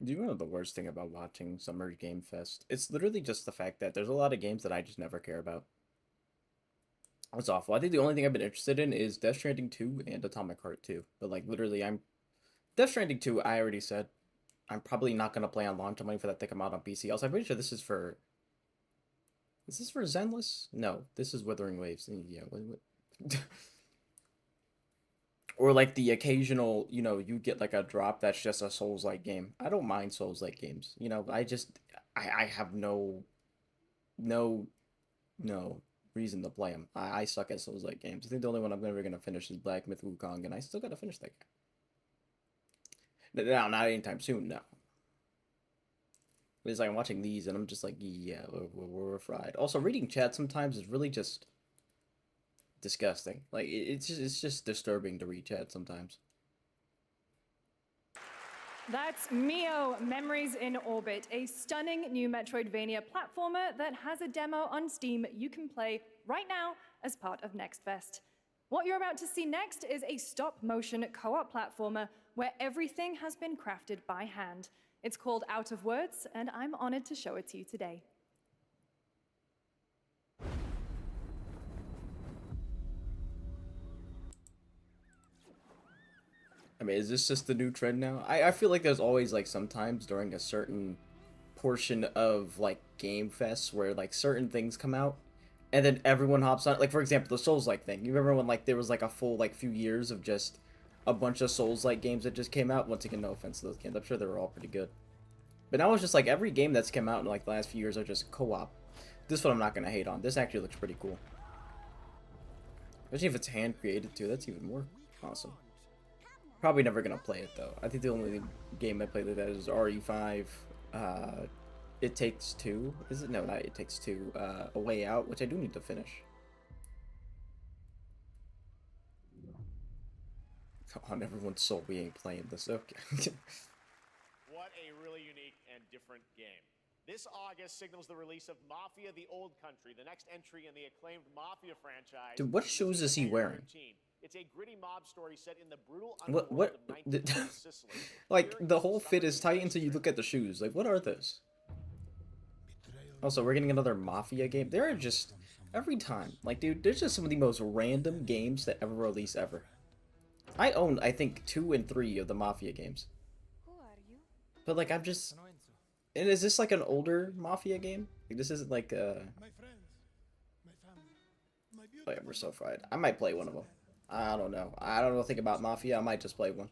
Do you know the worst thing about watching Summer Game Fest? It's literally just the fact that there's a lot of games that I just never care about. It's awful. I think the only thing I've been interested in is Death Stranding 2 and Atomic Heart 2. But like literally I'm Death Stranding 2, I already said I'm probably not gonna play on launch. I'm waiting for that to come out on PC. Also, I'm pretty sure this is for is this for Zenless? No, this is Withering Waves. Yeah, or like the occasional, you get like a drop that's just a Souls-like game. I don't mind Souls-like games. I have no no reason to play them. I suck at Souls-like games. I think the only one I'm ever gonna finish is Black Myth Wukong, and I still gotta finish that game. No, not anytime soon. No, it's like I'm watching these, and I'm just like, yeah, we're fried. Also, reading chat sometimes is really just disgusting. Like it's just disturbing to read chat sometimes. That's Mio Memories in Orbit, a stunning new Metroidvania platformer that has a demo on Steam you can play right now as part of Next Fest. What you're about to see next is a stop-motion co-op platformer where everything has been crafted by hand. It's called Out of Words, and I'm honored to show it to you today. I mean, is this just the new trend now? I feel like there's always like sometimes during a certain portion of like Game Fest where like certain things come out and then everyone hops on it. Like for example, the Souls like thing. You remember when like there was like a full like few years of just a bunch of Souls like games that just came out? Once again, no offense to those games. I'm sure they were all pretty good. But now it's just like every game that's come out in like the last few years are just co-op. This one I'm not gonna hate on. This actually looks pretty cool. Especially if it's hand created too. That's even more awesome. Probably never gonna play it though. I think the only game I played like that is RE5. It Takes Two. Is it? No, not It Takes Two. A Way Out, which I do need to finish. On everyone's soul, we ain't playing this. Okay. What a really unique and different game. This August signals the release of Mafia: The Old Country, the next entry in the acclaimed Mafia franchise. Dude, what shoes is he wearing? It's a gritty mob story set in the brutal What? underworld of 1920s Sicily. Like the whole fit is tight until you look at the shoes. Like, what are those? Also, we're getting another Mafia game. There are just every time, like, dude, there's just some of the most random games that ever release ever. I own, I think, 2 and 3 of the Mafia games. Who are you? But like, I'm just. And is this like an older Mafia game? Like, this isn't like My friends, my family, my beautiful. Oh yeah, we're so fried. I might play one of them. I don't know. I don't know anything about Mafia. I might just play one.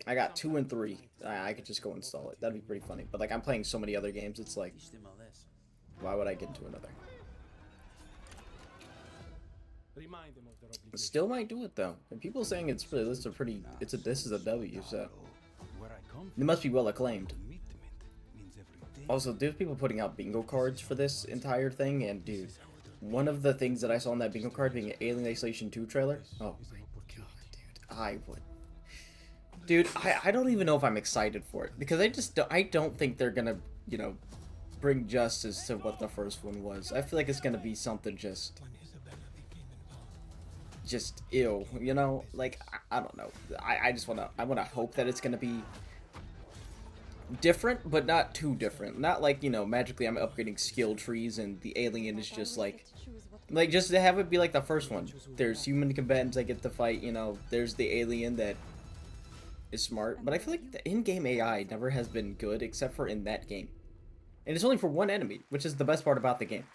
I got 2 and 3. I could just go install it. That'd be pretty funny. But like, I'm playing so many other games. It's like, why would I get into another? Still might do it though. And people saying it's pretty. This is a pretty. This is a W. So it must be well acclaimed. Also, there's people putting out bingo cards for this entire thing, and dude, one of the things that I saw on that bingo card being an Alien Isolation 2 trailer. Oh my god, dude, I would. Dude, I don't even know if I'm excited for it because I don't think they're gonna bring justice to what the first one was. I feel like it's gonna be something just ill, like I don't know. I just wanna hope that it's gonna be different, but not too different. Not like, magically I'm upgrading skill trees and the alien is just like just to have it be like the first one. There's human combatants I get to fight, there's the alien that is smart, but I feel like the in-game AI never has been good except for in that game. And it's only for one enemy, which is the best part about the game.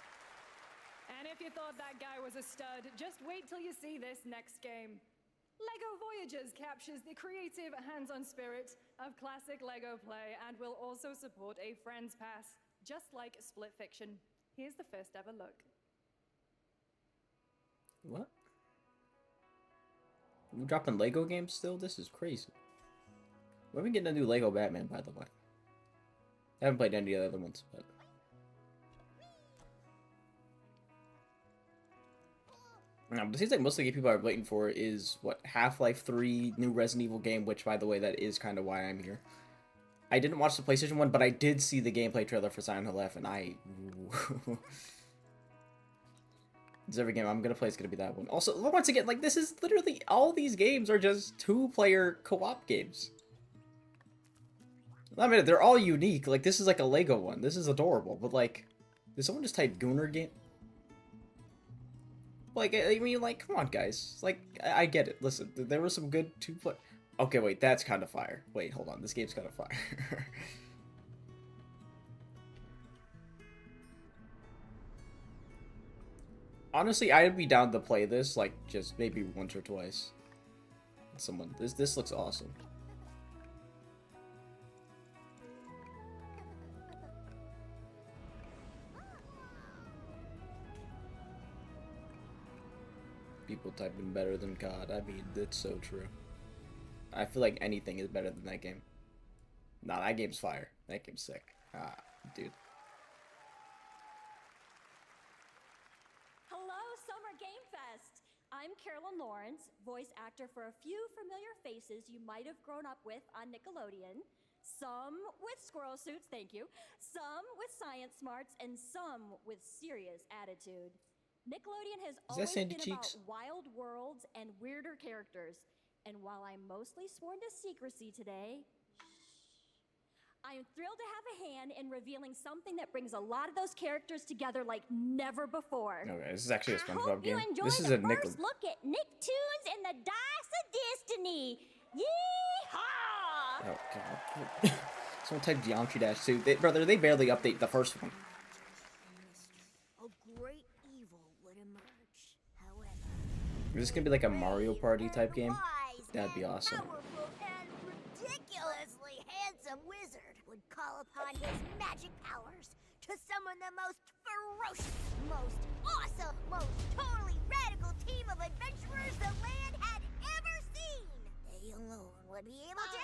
And if you thought that guy was a stud, just wait till you see this next game. LEGO Voyagers captures the creative, hands-on spirit of classic LEGO play and will also support a Friends Pass, just like Split Fiction. Here's the first ever look. What? You dropping LEGO games still? This is crazy. When are we getting a new LEGO Batman, by the way? I haven't played any of the other ones, but... But it seems like most of the people are waiting for is, what, Half-Life 3, new Resident Evil game, which, by the way, that is kind of why I'm here. I didn't watch the PlayStation one, but I did see the gameplay trailer for Silent Hill F, and I... This every game I'm gonna play is gonna be that one. Also, once again, like, this is literally... All these games are just two-player co-op games. I mean, they're all unique. Like, this is like a Lego one. This is adorable. But, like, did someone just type Gooner game? Like, I mean, like, come on, guys. Like, I get it. Listen, there was some good two-play... Okay, wait, that's kind of fire. Wait, hold on. This game's kind of fire. Honestly, I'd be down to play this, like, just maybe once or twice. Someone... This looks awesome. People typing better than COD. I mean, that's so true. I feel like anything is better than that game. Nah, that game's fire. That game's sick. Ah, dude. Hello, Summer Game Fest! I'm Carolyn Lawrence, voice actor for a few familiar faces you might have grown up with on Nickelodeon. Some with squirrel suits, thank you. Some with science smarts, and some with serious attitude. Nickelodeon has always been about wild worlds and weirder characters. And while I'm mostly sworn to secrecy today, I am thrilled to have a hand in revealing something that brings a lot of those characters together like never before. Okay, this is actually a SpongeBob game. This is a first look at Nicktoons and the Dice of Destiny. Yeehaw! Oh god. Someone typed Geometry Dash too. Brother, they barely update the first one. Is this gonna be like a Mario Party type game? That'd be awesome. And ridiculously handsome wizard would call upon his magic powers to summon the most ferocious, most awesome, most totally radical team of adventurers the land had ever seen. They alone would be able to...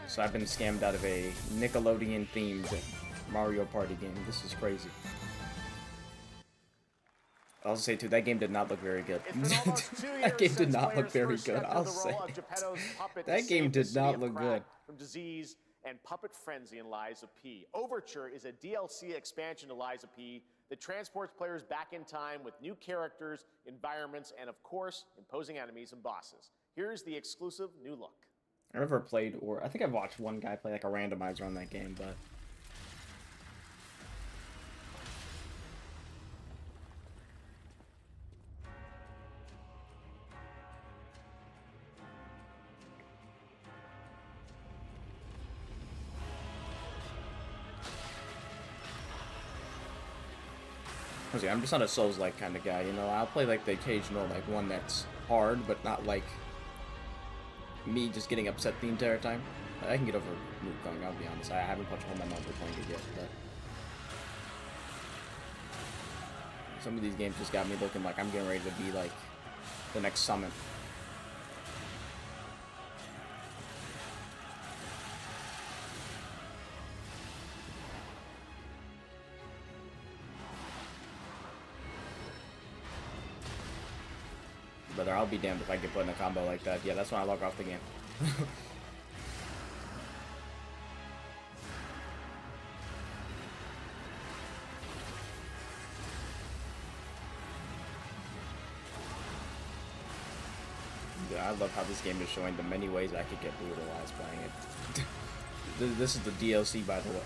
So I've been scammed out of a Nickelodeon-themed Mario Party game. This is crazy. I'll say too, that game did not look very good. That game did not look very good. I'll say that game did not look good. From Disease and Puppet Frenzy in Lies of P. Overture is a DLC expansion to Lies of P that transports players back in time with new characters, environments, and of course, imposing enemies and bosses. Here's the exclusive new look. I never played, or I think I've watched one guy play like a randomizer on that game, but I'm just not a Souls-like kind of guy, you know. I'll play like the occasional like one that's hard, but not like me just getting upset the entire time. I can get over Wukong, I'll be honest. I haven't punched home my mouth for playing it yet, but some of these games just got me looking like I'm getting ready to be like the next Summit. Brother, I'll be damned if I get put in a combo like that. Yeah, that's when I log off the game. Yeah, I love how this game is showing the many ways I could get brutalized playing it. This is the DLC, by the way.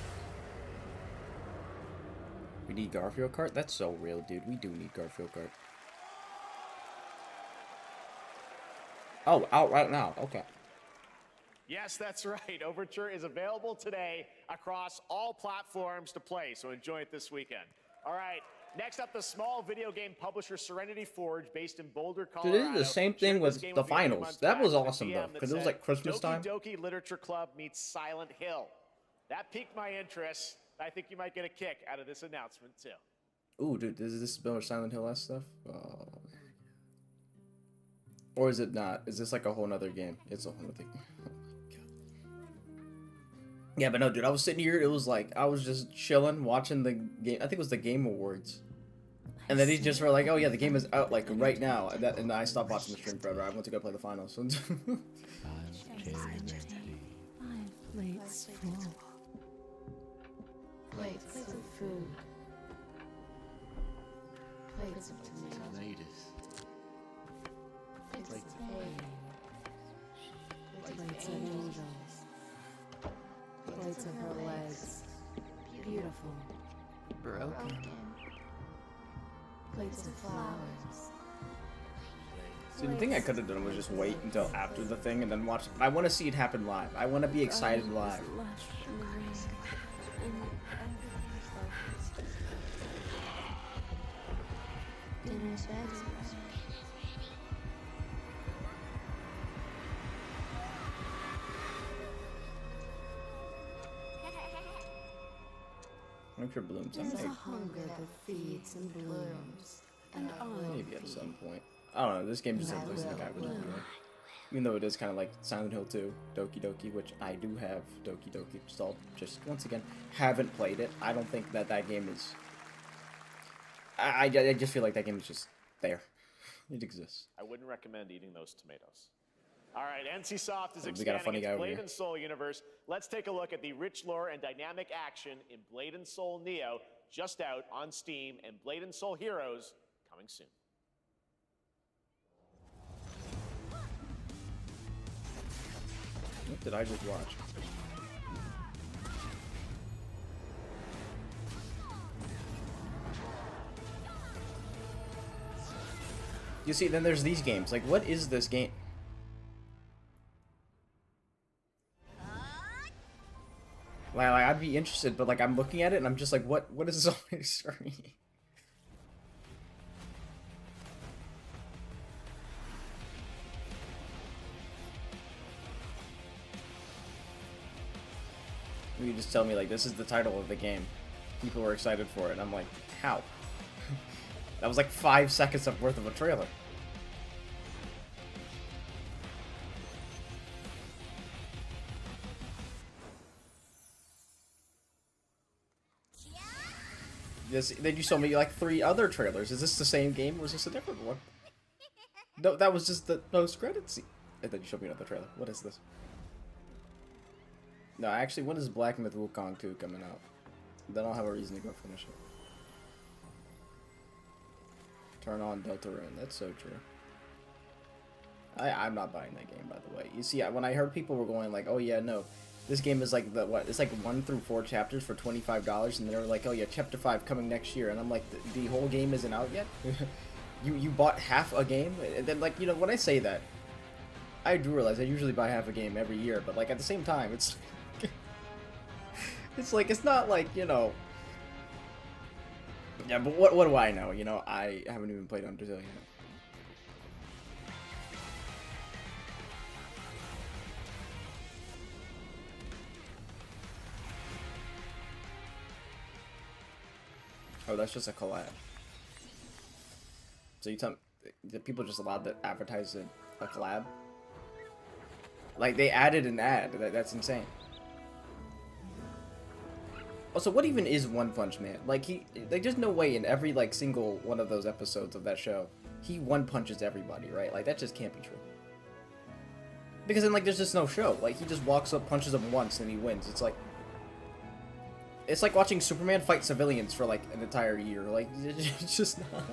We need Garfield Kart? That's so real, dude. We do need Garfield Kart. Oh, out right now. Okay. Yes, that's right. Overture is available today across all platforms to play, so enjoy it this weekend. All right, next up, the small video game publisher Serenity Forge, based in Boulder, Colorado. Dude, they did the same thing with the finals. That was awesome, though, because it was like Christmas time. Doki Doki Literature Club meets Silent Hill. That piqued my interest. I think you might get a kick out of this announcement, too. Ooh, dude, is this more Silent Hill stuff? Oh. Or is it not? Is this like a whole nother game? It's a whole nother game. Oh my god. Yeah, but no, dude, I was sitting here, it was like, I was just chilling, watching the game, I think it was the Game Awards. And then he just were like, oh yeah, the game is out, like, right now. And I stopped watching the stream forever. I went to go play the finals. 5 plates full. Plates of food. Plates of tomatoes. Plates of egg. Plates of angels. Plates of her legs. Beautiful. Broken. Plates of flowers. See, the thing I could have done was just wait until after the thing and then watch. I want to see it happen live. I want to be excited live. Dinner's ready. Look for blooms. There's a hunger that feeds and blooms, and I Maybe at some point. I don't know. This game just looks like I would enjoy. Even though it is kind of like Silent Hill 2, Doki Doki, which I do have Doki Doki installed. Just once again, haven't played it. I don't think that game is. I just feel like that game is just there. It exists. I wouldn't recommend eating those tomatoes. All right, NCSoft is We got a funny expanding guy its over Blade here. and Soul universe. Let's take a look at the rich lore and dynamic action in Blade and Soul Neo, just out on Steam, and Blade and Soul Heroes coming soon. What did I just watch? You see, then there's these games. Like, what is this game? Like, I'd be interested, but like, I'm looking at it and I'm just like, what is this on my screen? You just tell me like this is the title of the game. People were excited for it. And I'm like, how? That was like 5 seconds of worth of a trailer. This, then you showed me like 3 other trailers. Is this the same game or is this a different one? No, that was just the post-credit scene. And then you showed me another trailer. What is this? No, actually, when is Black Myth Wukong 2 coming out? Then I'll have a reason to go finish it. Turn on Deltarune. That's so true. I'm not buying that game, by the way. You see, when I heard people were going like, oh yeah, no, this game is like it's like 1 through 4 chapters for $25, and they're like, oh yeah, chapter 5 coming next year, and I'm like, the whole game isn't out yet. you bought half a game, and then like, you know, when I say that, I do realize I usually buy half a game every year, but like at the same time, it's it's like, it's not like, you know. Yeah, but what do I know? You know, I haven't even played Undertale yet. Oh, that's just a collab. So you tell me, the people just allowed to advertise a collab? Like, they added an ad. That's insane. Also, what even is One Punch Man? Like, there's no way in every, like, single one of those episodes of that show, he one-punches everybody, right? Like, that just can't be true. Because then, like, there's just no show. Like, he just walks up, punches them once, and he wins. It's like watching Superman fight civilians for, like, an entire year. Like, it's just not.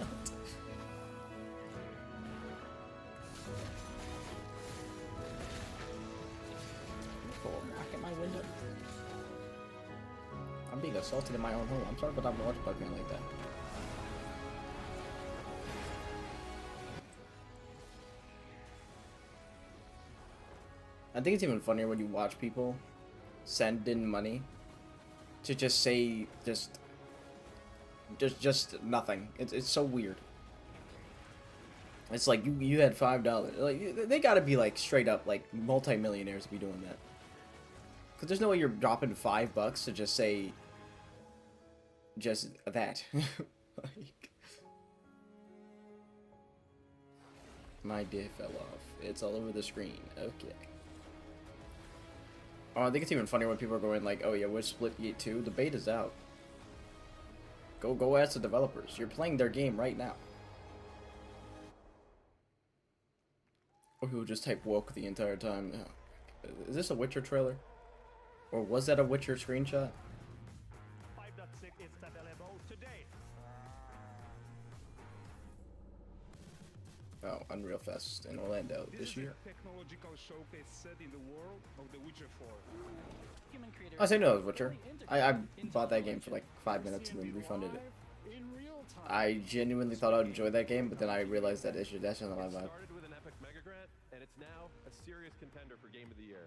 I'm being assaulted in my own home. I'm sorry, but I'm watching Bugman like that. I think it's even funnier when you watch people send in money to just say just nothing. It's so weird. It's like you had $5. Like, they gotta be like straight up like multi-millionaires to be doing that. Cause there's no way you're dropping $5 to just say just that. Like, my day fell off. It's all over the screen. Okay. Oh, I think it's even funnier when people are going like, "Oh yeah, we're Splitgate 2. The beta's out. Go ask the developers. You're playing their game right now." Or people just type woke the entire time. Oh, is this a Witcher trailer? Or was that a Witcher screenshot? 5.6 is available today. Oh, Unreal Fest in Orlando this year. Technological showcase set in the world of The Witcher 4. I say no, Witcher. I bought that game for like 5 minutes and then refunded it. In real time. I genuinely thought I'd enjoy that game, but then I realized that that's not my vibe. Started with an epic mega grant, and it's now a serious contender for Game of the Year.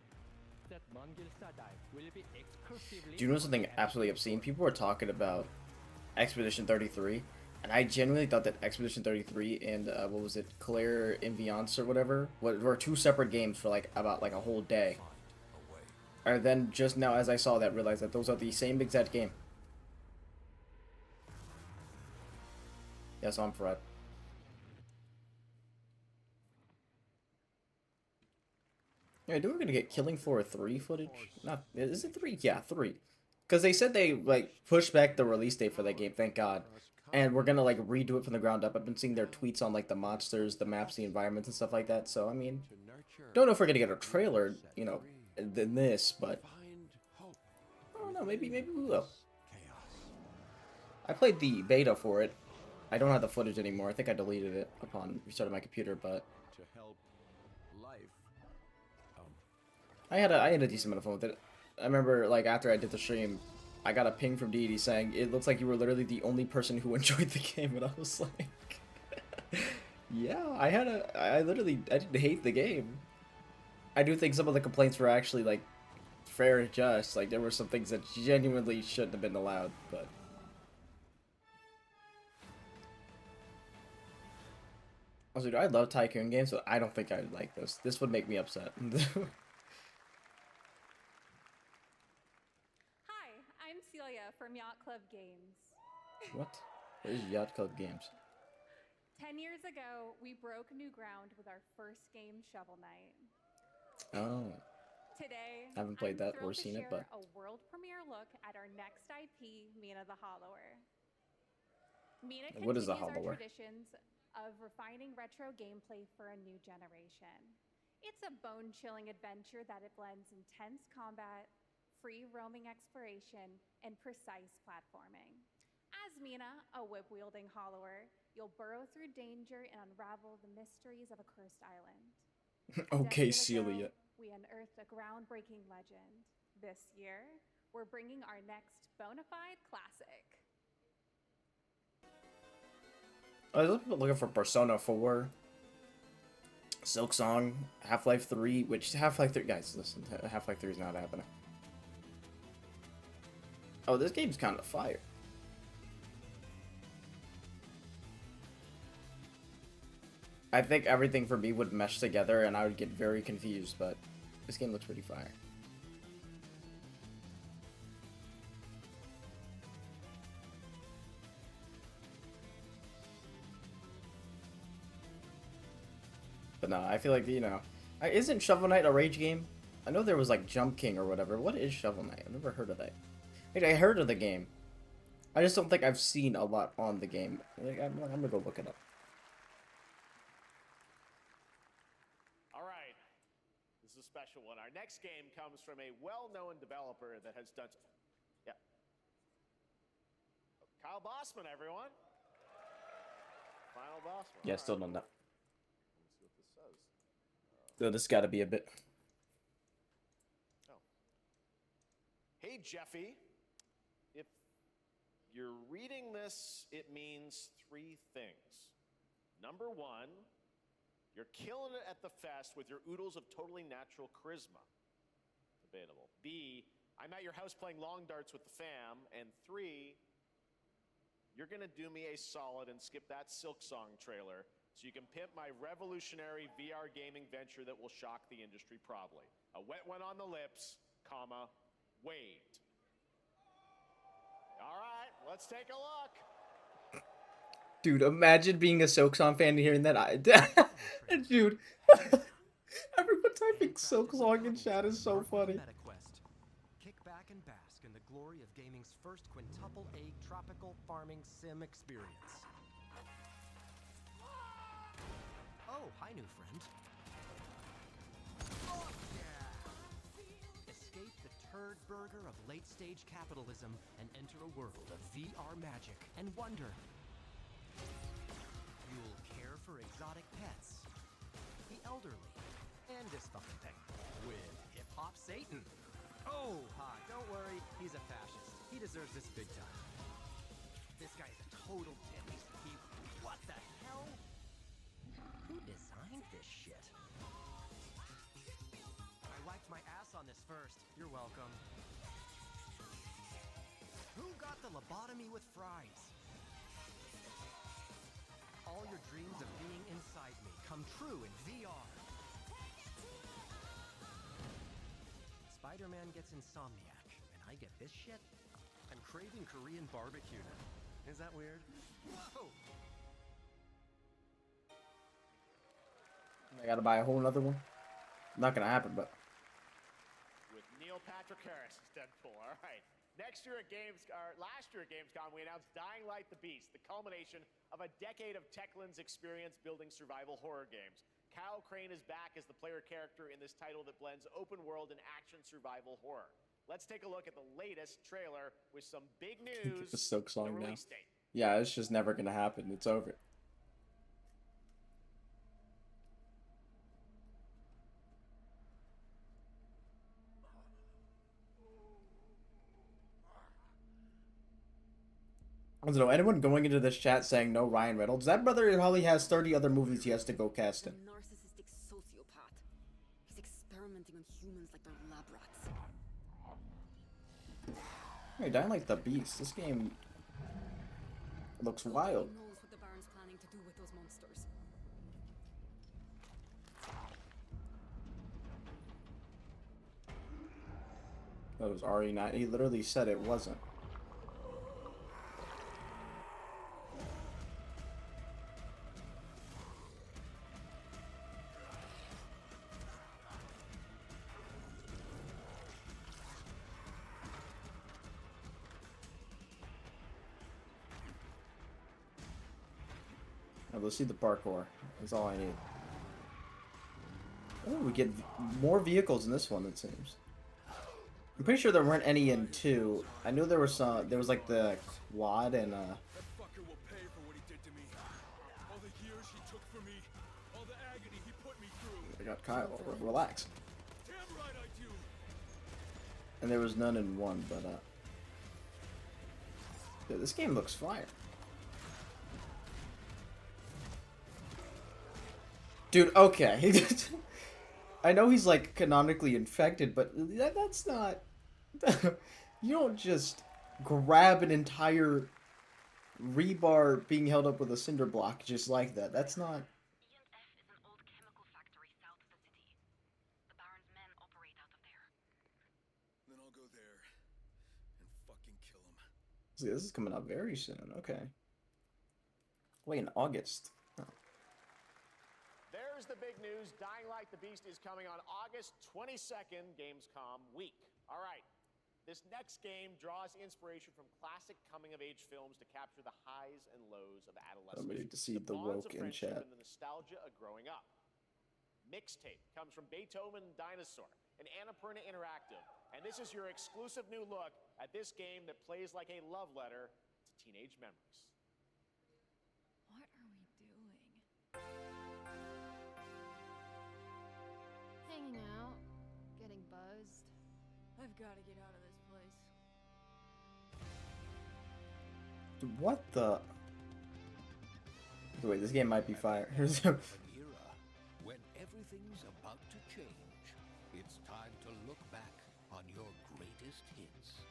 Do you know something absolutely obscene? People were talking about Expedition 33, and I genuinely thought that Expedition 33 and what was it, Claire Inviance or whatever, were two separate games for like about like a whole day. And then just now, as I saw that, realized that those are the same exact game. Yes, I'm Fred. Yeah, I think we're gonna get Killing Floor 3 footage. Not, is it 3? Yeah, 3. Because they said they like pushed back the release date for that game. Thank God. And we're gonna like redo it from the ground up. I've been seeing their tweets on like the monsters, the maps, the environments, and stuff like that. So I mean, don't know if we're gonna get a trailer, you know, than this, but I don't know. Maybe we will. I played the beta for it. I don't have the footage anymore. I think I deleted it upon restarting my computer, but To help life. I had a decent amount of fun with it. I remember like after I did the stream, I got a ping from Deity saying it looks like you were literally the only person who enjoyed the game, and I was like, yeah, I didn't hate the game. I do think some of the complaints were actually like fair and just. Like there were some things that genuinely shouldn't have been allowed, but. Also, dude, I love Tycoon games, so I don't think I would like this. This would make me upset. Hi, I'm Celia from Yacht Club Games. What? What is Yacht Club Games? 10 years ago, we broke new ground with our first game, Shovel Knight. Oh. Today, I haven't played I'm that or thrilled to seen it, share but a world premiere look at our next IP, Mina the Hollower. Mina What is the continues our Hollower? traditions of refining retro gameplay for a new generation. It's a bone-chilling adventure that it blends intense combat, free roaming exploration, and precise platforming. As Mina, a whip-wielding hollower, you'll burrow through danger and unravel the mysteries of a cursed island. Okay, Decade Celia. ago, we unearthed a groundbreaking legend. This year, we're bringing our next bona fide classic. I was looking for Persona 4, Silksong, Half-Life 3, which Half-Life 3, guys, listen, Half-Life 3 is not happening. Oh, this game's kind of fire. I think everything for me would mesh together and I would get very confused, but this game looks pretty fire. But no, I feel like, you know, isn't Shovel Knight a rage game? I know there was like Jump King or whatever. What is Shovel Knight? I've never heard of that. I heard of the game. I just don't think I've seen a lot on the game. I'm gonna go look it up. All right, this is a special one. Our next game comes from a well-known developer that has done. Yeah. Kyle Bossman, everyone. Final Bossman. Yeah, All still right. don't know. Let's see what this says. So this got to be a bit. Oh. Hey, Jeffy. If you're reading this, it means three things. Number one, you're killing it at the fest with your oodles of totally natural charisma. Debatable. B, I'm at your house playing long darts with the fam. And three, you're going to do me a solid and skip that Silksong trailer so you can pimp my revolutionary VR gaming venture that will shock the industry probably. A wet one on the lips, comma, wait. All right, let's take a look. Dude, imagine being a Silksong fan and hearing that. Dude, everyone typing Silksong in chat is so funny. Kick back and bask in the glory of gaming's first quintuple A tropical farming sim experience. Oh, hi, new friend. Oh, yeah. Escape the turd burger of late-stage capitalism and enter a world of VR magic and wonder. You'll care for exotic pets, the elderly, and this fucking thing with hip-hop Satan. Oh, hi, don't worry, he's a fascist. He deserves this big time. This guy's a total dimmy. What the hell? Who designed this shit? I wiped my ass on this first. You're welcome. Who got the lobotomy with fries? All your dreams of being inside me come true in VR. Spider-Man gets Insomniac, and I get this shit? I'm craving Korean barbecue now. Is that weird? Whoa! I gotta buy a whole nother one. Not gonna happen, but. With Neil Patrick Harris as Deadpool. All right. Last year at Gamescom, we announced Dying Light the Beast, the culmination of a decade of Techland's experience building survival horror games. Kyle Crane is back as the player character in this title that blends open world and action survival horror. Let's take a look at the latest trailer with some big news. The Silk song the now. release date. Yeah, it's just never gonna happen. It's over. I don't know, anyone going into this chat saying no Ryan Reynolds? That brother probably has 30 other movies he has to go cast in. Narcissistic sociopath. He's experimenting on humans like they're lab rats. Hey, Dying Like the Beast. This game looks wild. Who knows what the Baron's planning to do with those monsters? That was RE9. He literally said it wasn't. Let's see the parkour. That's all I need. Oh, we get more vehicles in this one, it seems. I'm pretty sure there weren't any in 2. I knew there was some. There was like the quad and That fucker will pay for what he did to me. All the years he took from me, all the agony he put me through. I got Kyle. Relax. Damn right I do. And there was none in 1, but dude, this game looks fire. Dude, okay. I know he's like canonically infected, but that's not. You don't just grab an entire rebar being held up with a cinder block just like that. That's not. E&F is an old chemical factory south of the city. The Baron's men operate out of there. Then I'll go there and fucking kill him. See, this is coming out very soon. Okay. Wait, in August. Oh. There's the big news. Dying Light the Beast is coming on August 22nd, Gamescom week. All right. This next game draws inspiration from classic coming-of-age films to capture the highs and lows of adolescence. I'm ready to see the bonds woke of in friendship chat. and the nostalgia of growing up. Mixtape comes from Beethoven and Dinosaur, an Annapurna Interactive, and this is your exclusive new look at this game that plays like a love letter to teenage memories. What are we doing? Hanging out, getting buzzed. I've got to get out of this place. Dude, what the? Wait, this game might be fire. An era when everything's about to change. It's time to look back on your greatest hits.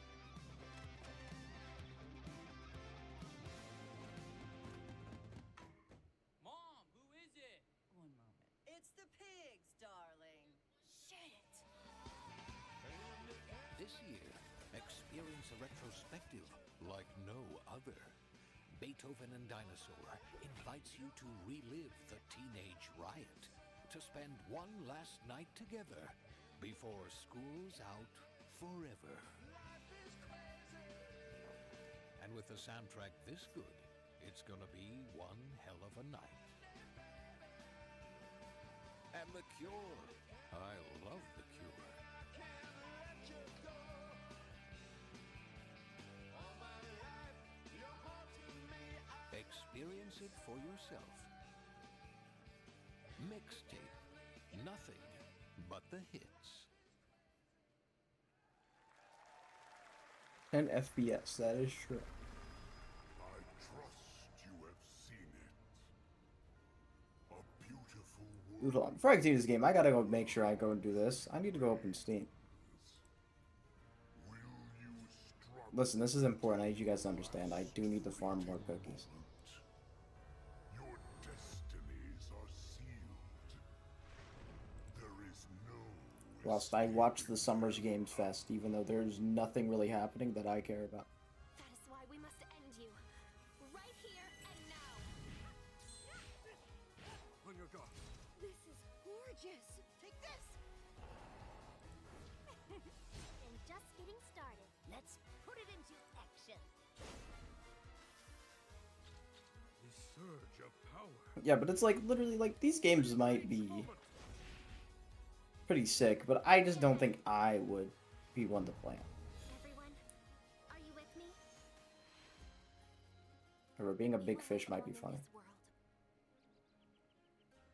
Mom, who is it? One moment. It's the pigs, darling. Shit! This year, experience a retrospective like no other. Beethoven and Dinosaur invites you to relive the teenage riot, to spend one last night together before school's out forever. And with a soundtrack this good, it's gonna be one hell of a night. And The Cure. I love The Cure. Experience it for yourself. Mixtape. Nothing but the hits. 10 FPS, that is true. I trust you have seen it. A beautiful Dude, world. hold on. Before I continue this game, I gotta go make sure I go and do this. I need to go open Steam. Will you struggle? Listen, this is important. I need you guys to understand. I do need to farm more cookies. Your destinies are sealed. There is no Whilst I watch the Summers Games Fest, even though there's nothing really happening that I care about. That is why we must end you. Right here and now. On your guard. This is gorgeous. Take this. And just getting started. Let's put it into action. The surge of power. Yeah, but it's like, literally, like, these games might be pretty sick, but I just don't think I would be one to play them. Everyone, are you with me? However, being a big We are fish might be alone funny. in this world.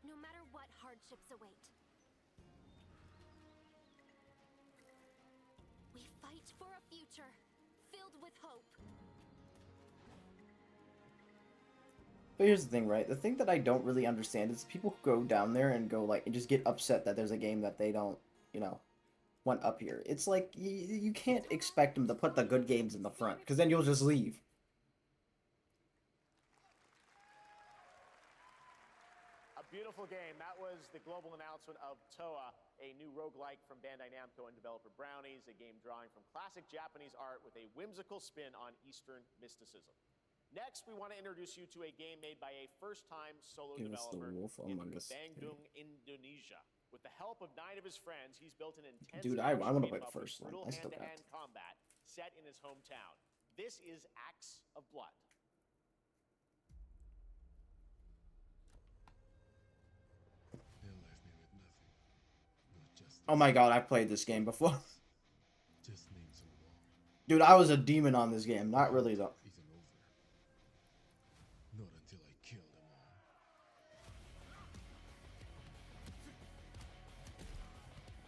No matter what hardships await. We fight for a future filled with hope. But here's the thing, right? The thing that I don't really understand is people who go down there and go, like, and just get upset that there's a game that they don't, you know, want up here. It's like, you can't expect them to put the good games in the front, because then you'll just leave. A beautiful game. That was the global announcement of Toa, a new roguelike from Bandai Namco and developer Brownies, a game drawing from classic Japanese art with a whimsical spin on Eastern mysticism. Next, we want to introduce you to a game made by a first-time solo Give us the developer Wolf in Among Us Bandung, Indonesia. With the help of 9 of his friends, he's built an intense Dude, I action want to beat 'em play the up with first one. brutal I still got hand-to-hand it. combat set in his hometown. This is Axe of Blood. They left me with nothing. But just Oh my god, I've played this game before. just names on the wall. Dude, I was a demon on this game. Not really, though. Isn't over. Not until I kill them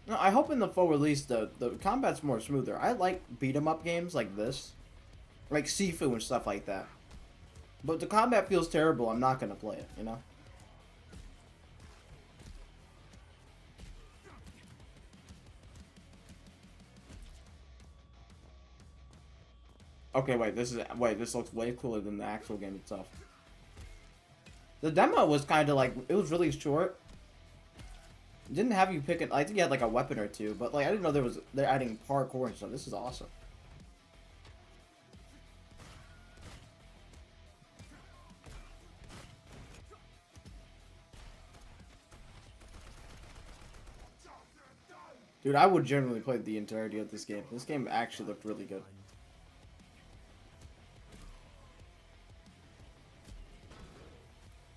all. No, I hope in the full release, the combat's more smoother. I like beat-em-up games like this. Like Sifu and stuff like that. But the combat feels terrible, I'm not gonna play it, you know? Okay, this looks way cooler than the actual game itself. The demo was kind of like, it was really short. It didn't have you pick it. I think you had like a weapon or two, but like I didn't know they're adding parkour and stuff. This is awesome. Dude, I would generally play the entirety of this game. This game actually looked really good.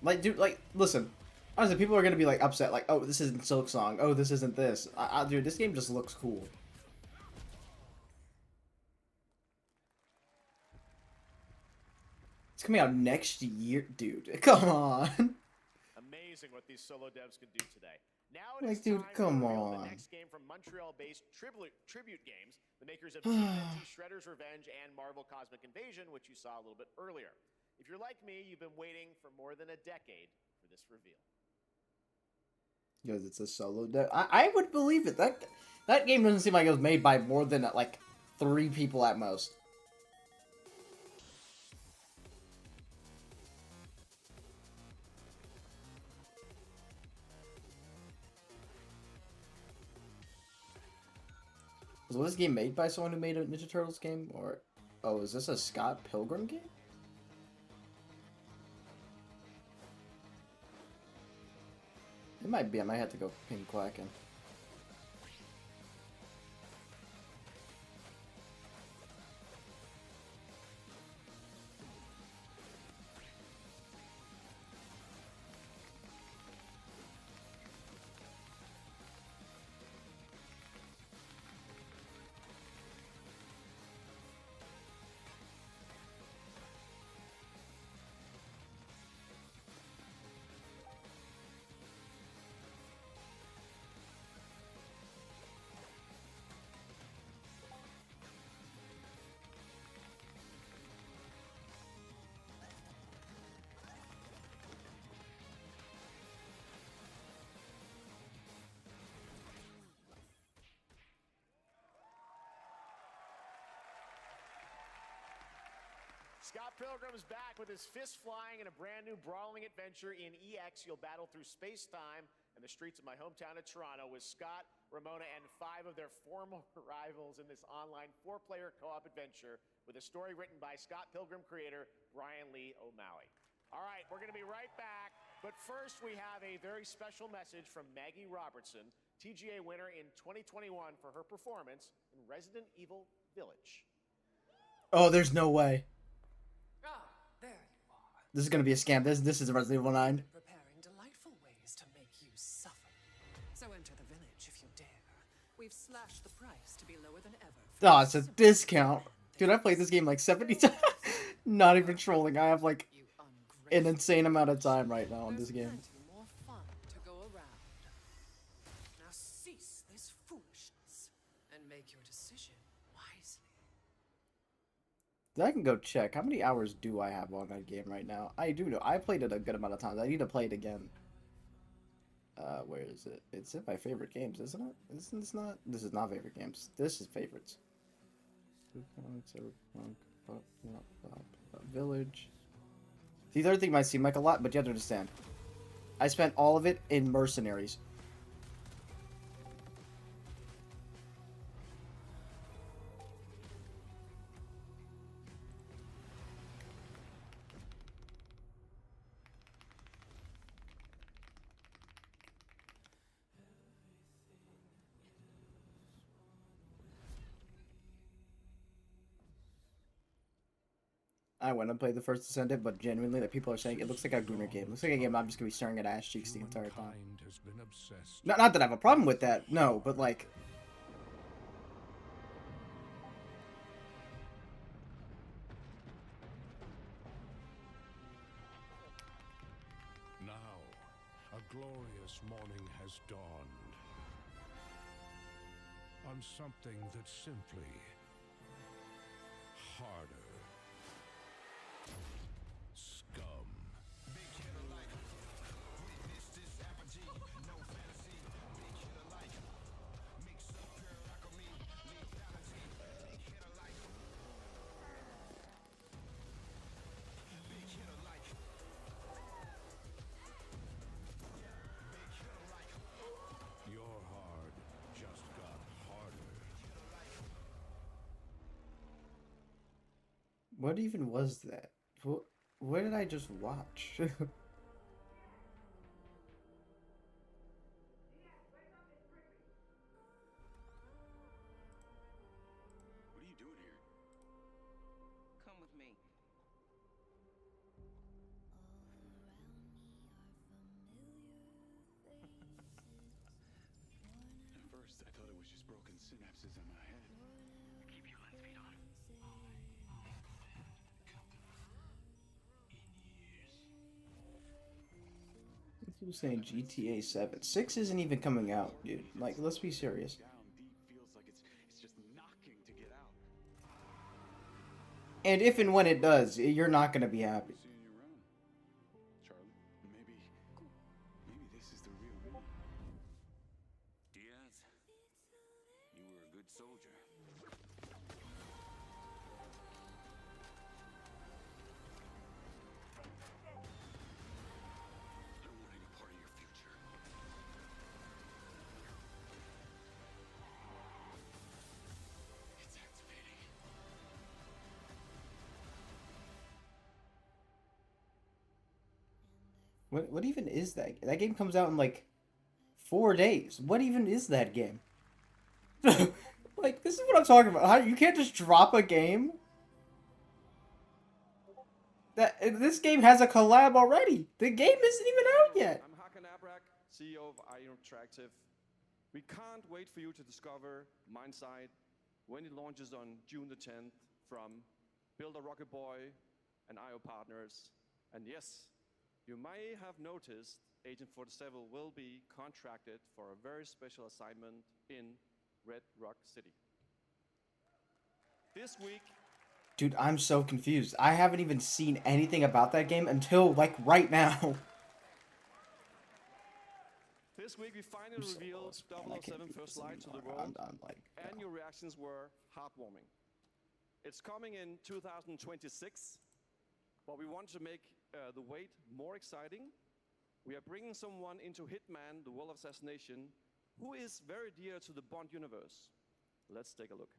Like, dude, like, listen. Honestly, people are gonna be, like, upset. Like, oh, this isn't Silk Song. Oh, this isn't this. Dude, this game just looks cool. It's coming out next year. Dude, come on. Amazing what these solo devs could do today. Now Like, it is dude, time come to reveal on. the next game from Montreal-based Tribute Games, the makers of TMNT Shredder's Revenge and Marvel Cosmic Invasion, which you saw a little bit earlier. If you're like me, you've been waiting for more than a decade for this reveal. Because it's a solo dev. I would believe it. That game doesn't seem like it was made by more than, like, 3 people at most. Was this game made by someone who made a Ninja Turtles game? Or, oh, is this a Scott Pilgrim game? It might be. I might have to go ping quacking. Scott Pilgrim's back with his fists flying in a brand new brawling adventure in EX. You'll battle through space-time and the streets of my hometown of Toronto with Scott, Ramona, and 5 of their former rivals in this online 4-player co-op adventure with a story written by Scott Pilgrim creator Brian Lee O'Malley. All right, we're going to be right back, but first we have a very special message from Maggie Robertson, TGA winner in 2021 for her performance in Resident Evil Village. Oh, there's no way. Ah, there you are. This is gonna be a scam. This is Resident Evil 9. Preparing delightful ways to make you suffer. So enter the village if you dare. We've slashed the price to be lower than ever. Oh, it's a discount. Dude, I played this game like 70 times. Not even trolling. I have like an insane amount of time right now on this game. Plenty more fun to go around. Now cease this foolishness and make your decision wisely. I can go check. How many hours do I have on that game right now? I do know. I played it a good amount of times. I need to play it again. Where is it? It's in my favorite games, isn't it? Isn't this not? This is not favorite games. This is favorites. Village. The other thing might seem like a lot, but you have to understand. I spent all of it in Mercenaries. I went and played the first Descendant, but genuinely, that people are saying it looks like a Gunner game. It looks like a game I'm just gonna be staring at ass cheeks the entire time. Not that I have a problem with that, no, but like. Now, a glorious morning has dawned on something that's simply harder. Scum. Big hitter like witness this apogee. No fantasy. Big hitter like mix up pure alchemy. Lethality. Big hitter like. Big hitter like. Big hitter like. Your hard just got harder. What even was that? What did I just watch? What are you doing here? Come with me. At first, I thought it was just broken synapses in my head. Keep your lens feed on. People saying GTA 7. 6 isn't even coming out, dude. Like, let's be serious. Down deep feels like it's just knocking to get out. And if and when it does, you're not gonna be happy. Seeing you around, Charlie. Maybe this is the real me. Diaz, you were a good soldier. I don't want any part of your future. It's activating. What even is that? That game comes out in like 4 days. What even is that game? Like, this is what I'm talking about. How, you can't just drop a game? This game has a collab already. The game isn't even out yet. I'm Hakan Abrak, CEO of IO Interactive. We can't wait for you to discover Mindside when it launches on June the 10th from Build a Rocket Boy and IO partners. And yes, you may have noticed Agent 47 will be contracted for a very special assignment in Red Rock City. This week, Dude, I'm so confused. I haven't even seen anything about that game until, like, right now. this week we finally revealed 007 First Light to the world, and your reactions were heartwarming. It's coming in 2026, But we want to make the wait more exciting. We are bringing someone into Hitman, the World of Assassination, who is very dear to the Bond universe. Let's take a look.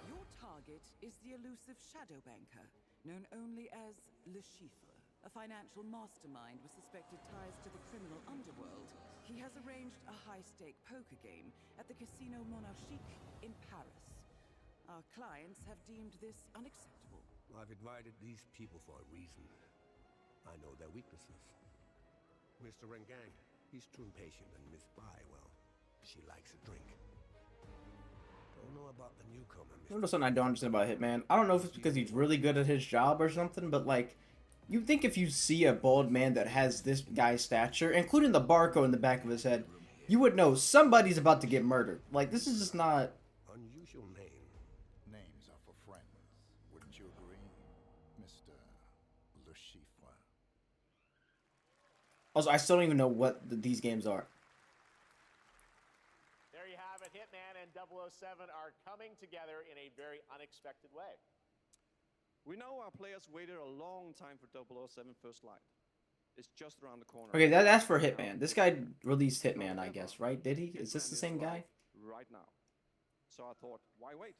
Your target is the elusive shadow banker, known only as Le Chiffre, a financial mastermind with suspected ties to the criminal underworld. He has arranged a high-stake poker game at the Casino Monarchique in Paris. Our clients have deemed this unacceptable. I've invited these people for a reason. I know their weaknesses. Mr. Rengang, he's too impatient, and Miss Bai, well, she likes a drink. Don't know about the newcomer, Mr. You know something I don't understand about Hitman? I don't know if it's because he's really good at his job or something, but like, you'd think if you see a bald man that has this guy's stature, including the barcode in the back of his head, you would know somebody's about to get murdered. Like, this is just not... Unusual name. Names are for friends. Wouldn't you agree, Mr. Le Chiffre? Also, I still don't even know what these games are. There you have it. Hitman and 007 are coming together in a very unexpected way. We know our players waited a long time for 007 First Light. It's just around the corner. Okay, that's for Hitman. This guy released Hitman, I guess, right? Did he? Is this the same guy? Right now. So I thought, why wait?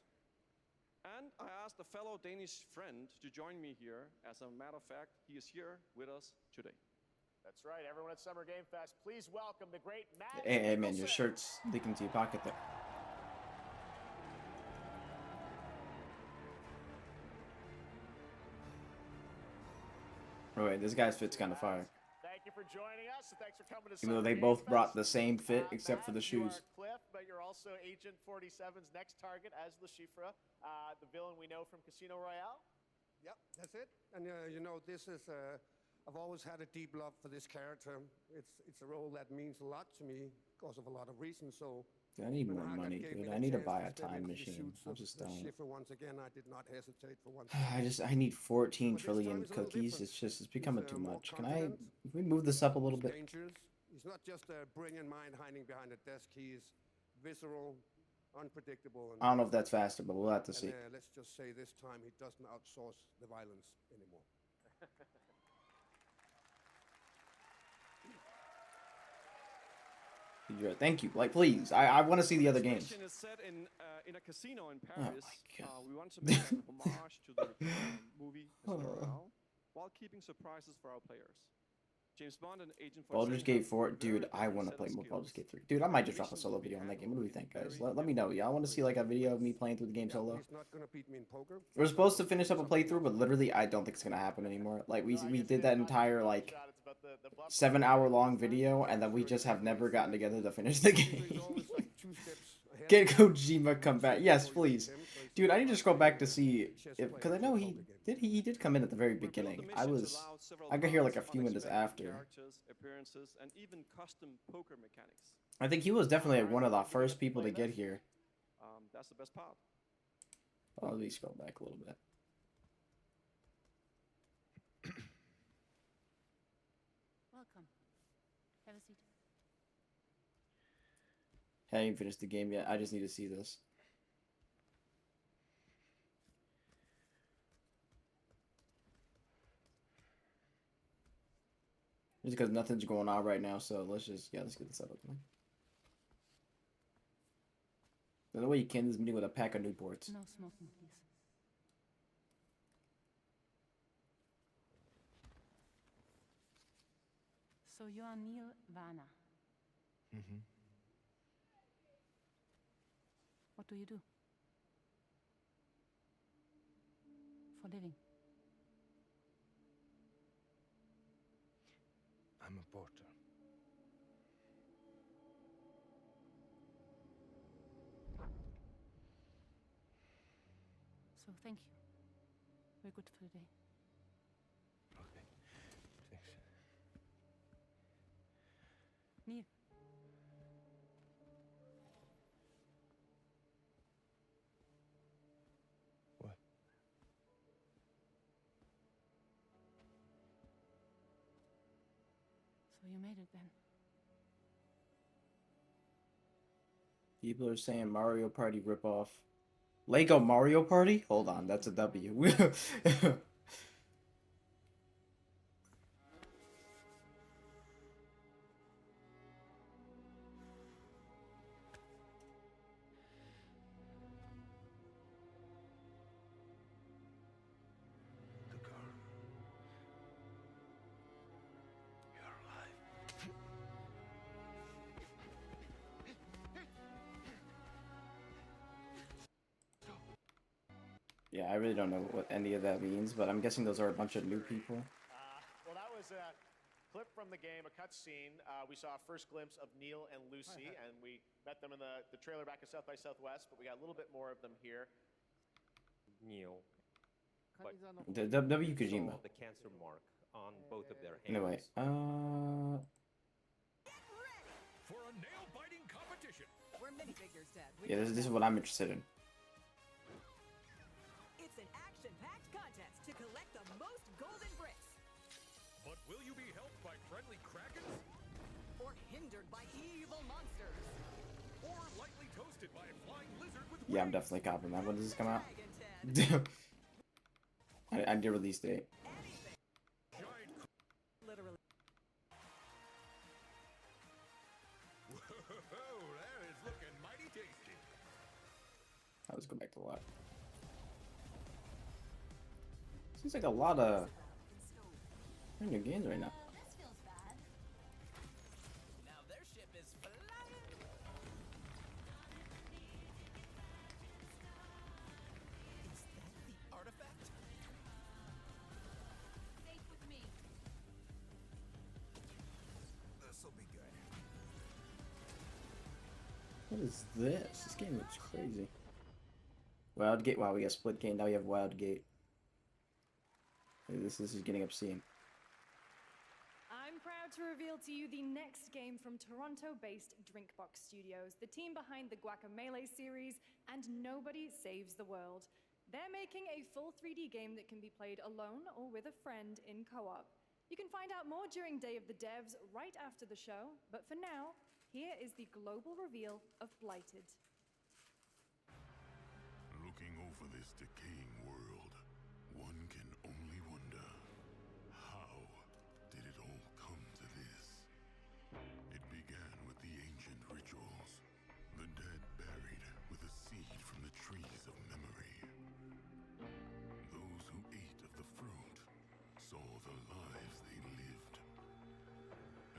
And I asked a fellow Danish friend to join me here. As a matter of fact, he is here with us today. That's right, everyone at Summer Game Fest, please welcome the great Matt. Hey, man, your shirt's leaking into your pocket there. Oh, wait, this guy's fit's kind of fire. Thank you for joining us. Thanks for coming to Even though Summer they Game both Fest. brought the same fit except for the Matt, shoes. You are Cliff, but you're also Agent 47's next target as Le Chiffre, the villain we know from Casino Royale. Yep, that's it. And you know, this is I've always had a deep love for this character. It's a role that means a lot to me because of a lot of reasons. So Dude, I need when more Haggard money, gave me dude. the I need to chance buy a step time into the machine. suits I of just the don't. Schiffer once again, I did not hesitate for one I need 14 But this trillion time it's a little cookies. different. It's becoming He's, too more much. Can I confident. if we move this up a little He's bit? dangerous. He's not just a brilliant mind hiding behind a desk. He is visceral, unpredictable. And I don't know if that's faster, but we'll have to see. And, let's just say this time he doesn't outsource the violence anymore. Thank you. Like, please. I want to see the other games. This mission is set in a casino in Oh Paris. my God. We want to make an homage to the movie Casino Royale, while keeping surprises for our players. James Bond and Agent 47 Baldur's Gate have 4, a very dude, I different want to set play of more skills. Baldur's Gate 3. Dude, I might just drop a Missions solo will be video on that game. handled What do we think, guys? very Let me know. Y'all want to see like a video of me playing through the game solo? He's not gonna beat me in poker. We're supposed to finish up a playthrough, but literally, I don't think it's gonna happen anymore. Like we did that entire like 7-hour-long video, and then we just have never gotten together to finish the game. Get Kojima come back? Yes, please, dude. I need to scroll back to see if because I know he did come in at the very beginning. I got here like a few minutes after. Characters, appearances, and even custom poker mechanics. I think he was definitely like, one of the first people to get here. That's the best part. Oh, let me scroll back a little bit. Welcome. Have a seat. I haven't finished the game yet. I just need to see this. Just because nothing's going on right now, so let's get this up. The way you can this meeting with a pack of Newports. No smoking, please. So you are Neil Varna. Mm-hmm. What do you do? For living? I'm a porter. So thank you. We're good for the day. Okay. Thanks. Neil. What? So you made it then. People are saying Mario Party ripoff. Lego Mario Party? Hold on, that's a W. Yeah, I really don't know what any of that means, but I'm guessing those are a bunch of new people. Well, that was a clip from the game, a cutscene. We saw a first glimpse of Neil and Lucy, and we met them in the trailer back at South by Southwest, but we got a little bit more of them here. Neil. The W Kojima. Saw the cancer mark on both of their hands. Anyway, For a nail-biting competition. We're minifigures, Dad. yeah, this is what I'm interested in. It's an action-packed contest to collect the most golden bricks. But will you be helped by friendly krakens? Or hindered by evil monsters. Or lightly toasted by a flying lizard with Yeah, I'm definitely copying that. When does this come out? I did release date. Literally. Whoa, that is looking mighty tasty. Let's go back to the lot. Seems like a lot of new games right now. This feels bad. Now their ship is flying. Is that the artifact? Safe with me. This'll be good. What is this? This game looks crazy. Wildgate. Wow, we got Split Game. Now we have Wildgate. This is getting obscene. I'm proud to reveal to you the next game from Toronto-based Drinkbox Studios, the team behind the Guacamelee series and Nobody Saves the World. They're making a full 3D game that can be played alone or with a friend in co-op. You can find out more during Day of the Devs right after the show, but for now, here is the global reveal of Blighted. Looking over this decaying world, one can only wonder, how did it all come to this? It began with the ancient rituals, the dead buried with a seed from the trees of memory. Those who ate of the fruit saw the lives they lived,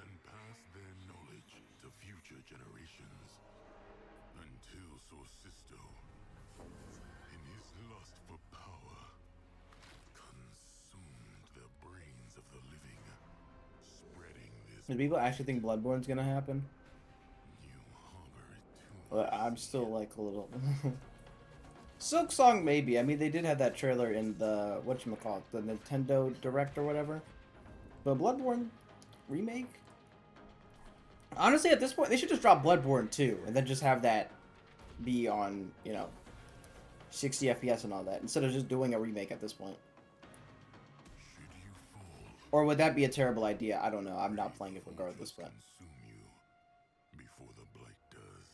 and passed their knowledge to future generations, until Sorcisto, in his lust for power, consumed the brains of the living, spreading this. Do people actually think Bloodborne's gonna happen? Well, I'm still like a little. Silk Song maybe. I mean, they did have that trailer in the whatchamacallit, the Nintendo Direct or whatever. But Bloodborne remake? Honestly, at this point, they should just drop Bloodborne 2 and then just have that be on, you know, 60 FPS and all that, instead of just doing a remake at this point. Or would that be a terrible idea? I don't know. I'm not playing it regardless, but... Before the blight does.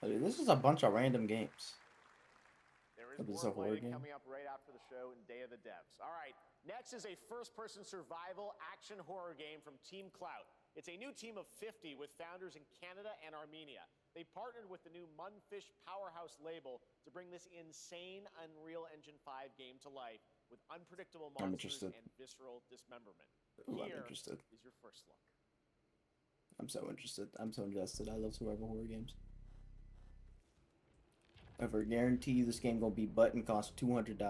I mean, this is a bunch of random games. There What, is is this a more horror lighting game? coming up right after the show in Day of the Devs. All right, next is a first-person survival action horror game from Team Clout. It's a new team of 50 with founders in Canada and Armenia. They partnered with the new Munfish Powerhouse label to bring this insane Unreal Engine 5 game to life with unpredictable I'm monsters interested. and visceral dismemberment. Ooh, I'm Here interested. is your first look. I'm so interested. I'm so invested. I love survival horror games. Ever guarantee you this game gonna be button cost $200.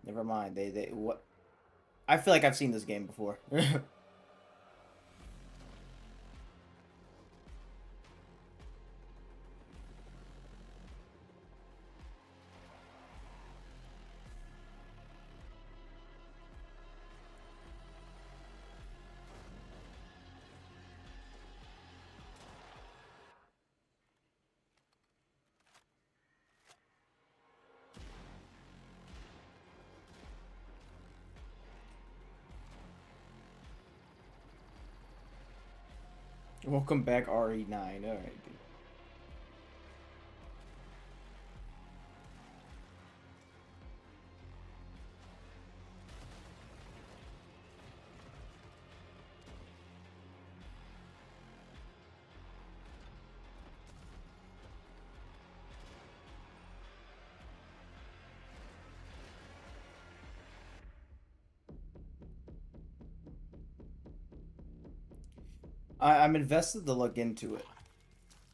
Never mind. They what? I feel like I've seen this game before. Welcome back, RE9. Alright, dude. I'm invested to look into it.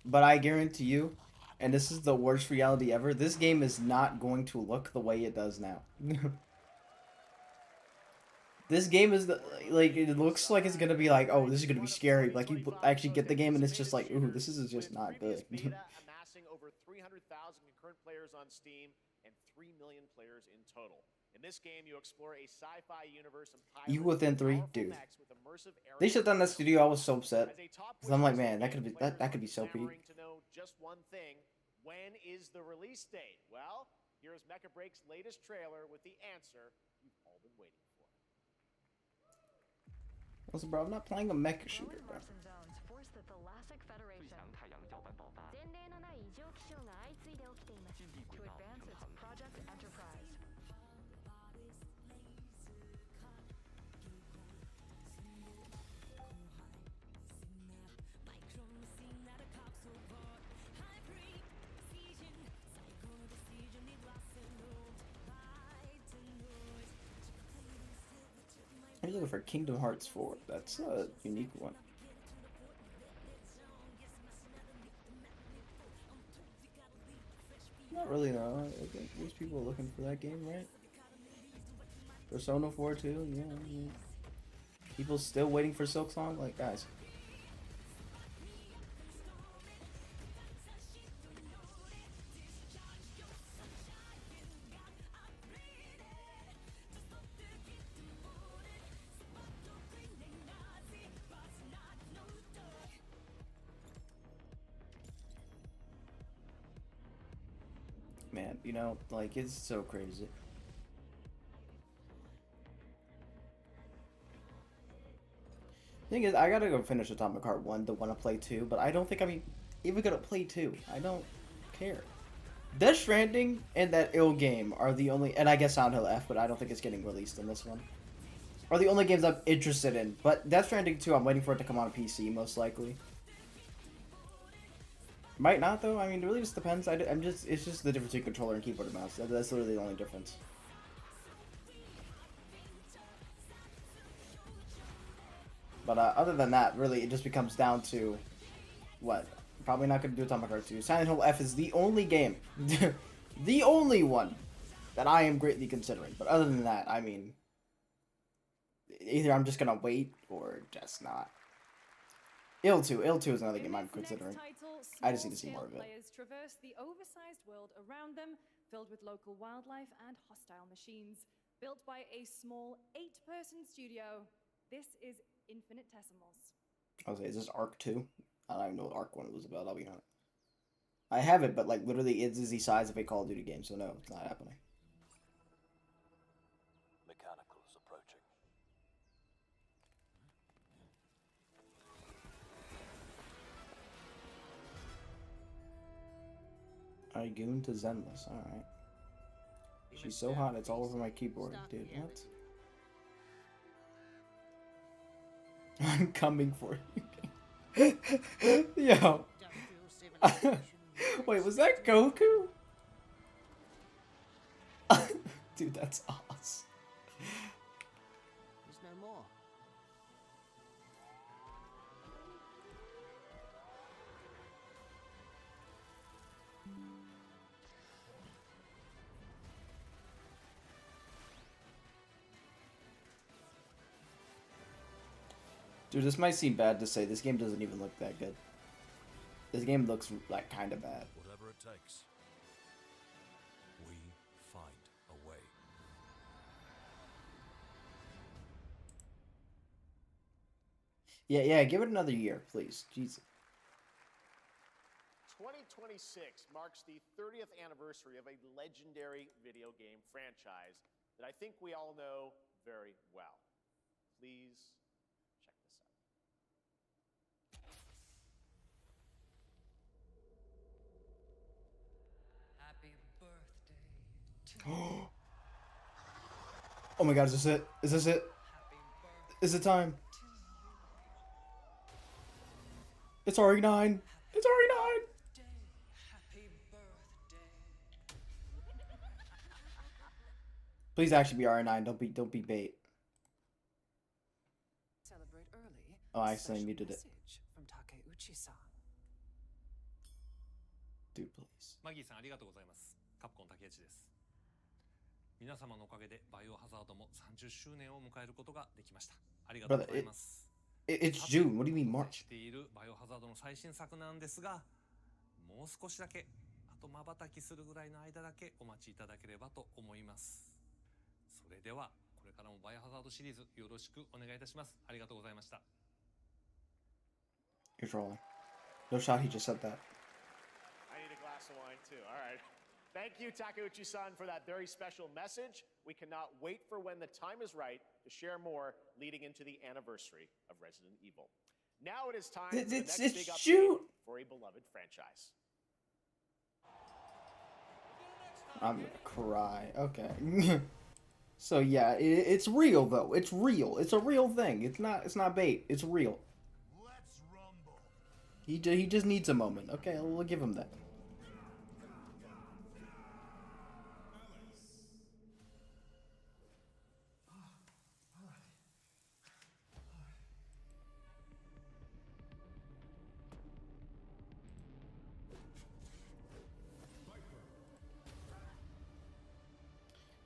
But I guarantee you, and this is the worst reality ever, this game is not going to look the way it does now. This game is, like, it looks like it's going to be like, oh, this is going to be scary. Like, you actually get the game and it's just like, ooh, this is just not good. Amassing over 300,000 concurrent players on Steam and 3 million players in total. In this game, you explore a sci-fi universe and You Within 3, dude. They shut down that studio. I was so upset. Cause I'm like, man, that could be so peak. To know just one thing, when is the release date? Well, here's Mecha Break's latest trailer with the answer you've all been waiting for. Also, bro, I'm not playing a mecha shooter, bro. I'm looking for Kingdom Hearts 4. That's a unique one. Not really, no. I think these people are looking for that game, right? Persona 4 too, yeah. People still waiting for Silksong? Like, guys. Man, you know, like, it's so crazy. Thing is, I gotta go finish Atomic Heart 1 to want to play 2, but I don't think I'm even gonna play 2. I don't care. Death Stranding and that ill game are the only, and I guess Silent Hill F, but I don't think it's getting released in this one, are the only games I'm interested in. But Death Stranding 2, I'm waiting for it to come on PC, most likely. Might not, though. I mean, it really just depends. It's just the difference between controller and keyboard and mouse. That's literally the only difference. But other than that, really, it just becomes down to what? Probably not going to do Atomic Heart 2. Silent Hill F is the only game, the only one that I am greatly considering. But other than that, I mean, either I'm just going to wait or just not. Ill 2 is another game I'm considering. I just need to see more of it. Players traverse the oversized world around them, filled with local wildlife and hostile machines. Built by a small 8-person studio, this is Infinitesimals. I was like, is this Arc 2? I don't even know what Arc 1 was about, I'll be honest. I have it, but like literally it is the size of a Call of Duty game, so no, it's not happening. Mechanical is approaching. Goon to Zenless, alright. She's so hot, it's all over my keyboard, dude, what? I'm coming for you. Yo. Wait, was that Goku? Dude, that's awesome. There's no more. Dude, this might seem bad to say. This game doesn't even look that good. This game looks like kind of bad. Whatever it takes, we find a way. Yeah, give it another year, please. Jesus. 2026 marks the 30th anniversary of a legendary video game franchise that I think we all know very well. Please check this out. Oh my god, is this it? Is this it? Is it time? It's RE9. It's RE9. Please actually be RE9. Don't be bait. Celebrate early. Oh, I accidentally muted it. From Takeuchi-san. Dude, please. マギーさんありがとうございます。カプコン竹内です。皆様のおかげでバイオハザードも30周年を迎えることができました。ありがとうございます。It's June. What do you mean March? しているバイオハザードの最新作なんですが、もう少しだけ、あと瞬きするぐらいの間だけお待ちいただければと思います。それではこれからもバイオハザードシリーズよろしくお願いいたします。ありがとうございました。You're trolling. No shot. He just said that. I need a glass of wine too. All right. Thank you, Takeuchi-san, for that very special message. We cannot wait for when the time is right to share more leading into the anniversary of Resident Evil. Now it is time for the next big update for a beloved franchise. I'm gonna cry. Okay. So yeah, it's real though. It's real. It's a real thing. It's not bait. It's real. He just needs a moment. Okay, we'll give him that.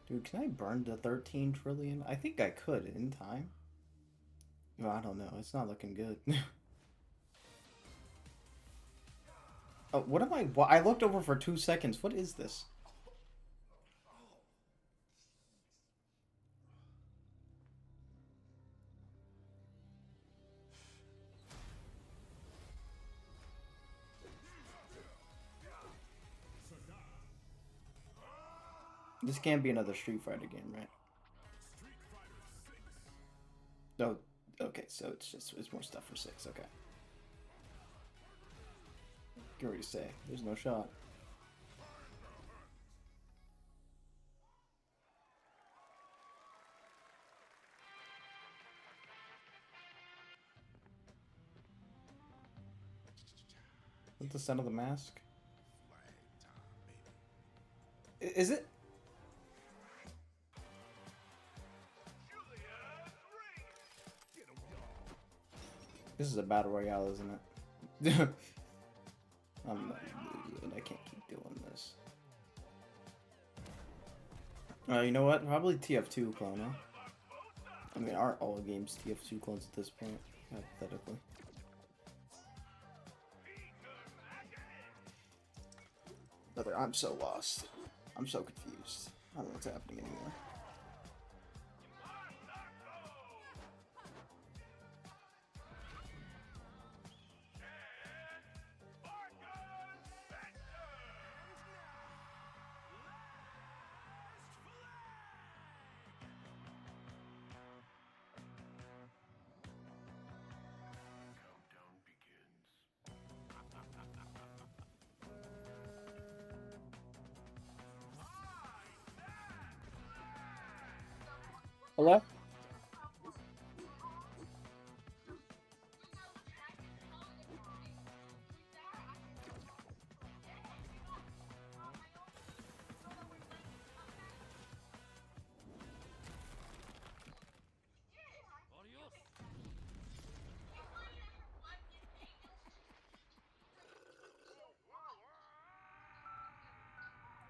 Dude, can I burn the 13 trillion? I think I could in time. No, I don't know. It's not looking good. Oh, what am I? I looked over for 2 seconds. What is this? This can't be another Street Fighter game, right? No, okay, so it's more stuff for 6, okay. Can already say, there's no shot. Is that the sound of the mask? Is it? This is a battle royale, isn't it? I'm not an idiot. I can't keep doing this. You know what? Probably TF2 clone, huh? I mean, aren't all games TF2 clones at this point? Hypothetically. Brother, I'm so lost. I'm so confused. I don't know what's happening anymore. Hello?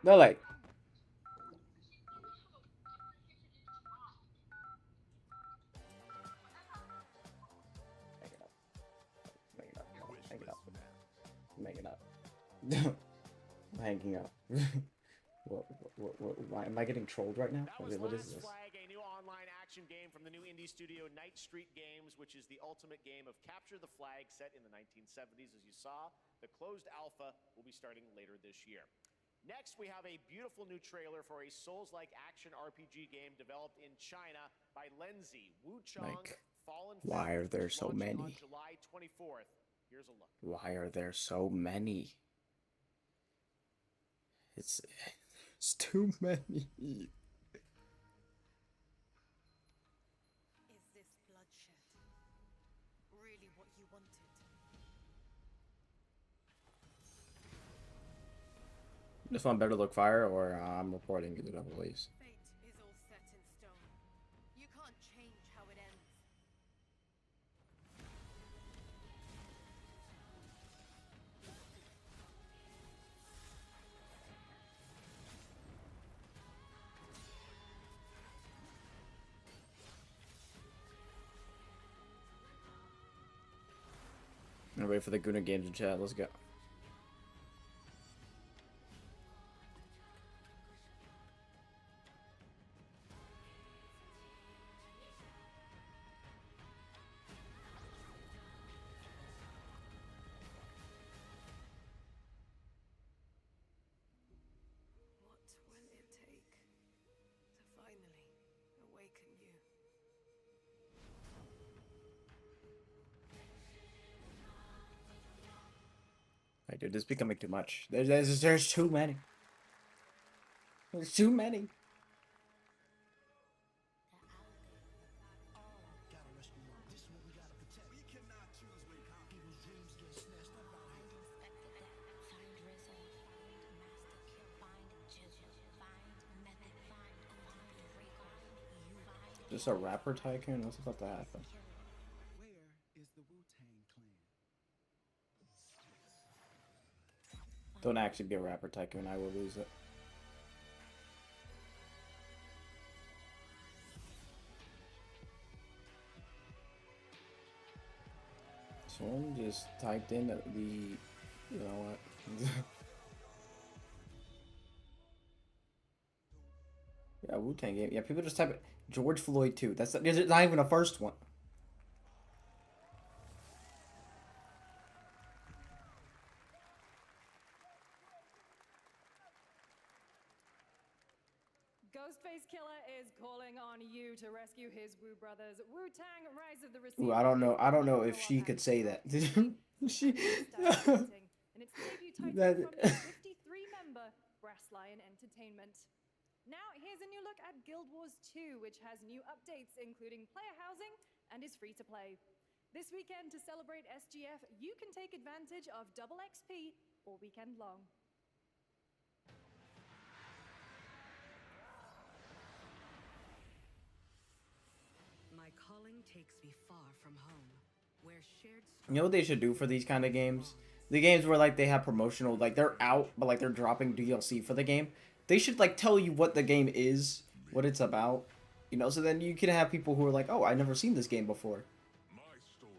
No, like. Make it up. I'm hanging up. Why am I getting trolled right now? What is this? Flag, a new online action game from the new indie studio Night Street Games, which is the ultimate game of capture the flag set in the 1970s. As you saw, the closed alpha will be starting later this year. Next, we have a beautiful new trailer for a Souls-like action RPG game developed in China by Lenzi Wuchang. Fallen Why are there so many? On July 24th. Here's a look. Why are there so many? It's It's too many. Is this bloodshed really what you wanted? This one better look fire, or I'm reporting it to police. Fate is all set in stone. You can't change how it ends. I'm gonna wait for the Guna games in chat. Let's go. What will it take to finally awaken you? Hey, dude, this is becoming too much. There's too many. There's too many. Just a rapper tycoon? What's about to happen? Where is the Wu-Tang Clan? Don't actually be a rapper tycoon. I will lose it. Someone just typed in the, you know what? Yeah, Wu-Tang game. Yeah, people just type it. George Floyd 2. That's not even a first one. Ghostface Killer is calling on you to rescue his Wu brothers. Wu-Tang Rise of the Ooh, Receiver. I don't know. I don't know if she could say that. She. And its debut title from the 53-member Brass Lion Entertainment. Now, here's a new look at Guild Wars 2, which has new updates, including player housing, and is free to play. This weekend, to celebrate SGF, you can take advantage of double XP all weekend long. My calling takes me far from home, where shared. You know what they should do for these kind of games? The games where like they have promotional, like they're out, but like they're dropping DLC for the game. They should like tell you what the game is, what it's about, you know, so then you can have people who are like, oh, I've never seen this game before.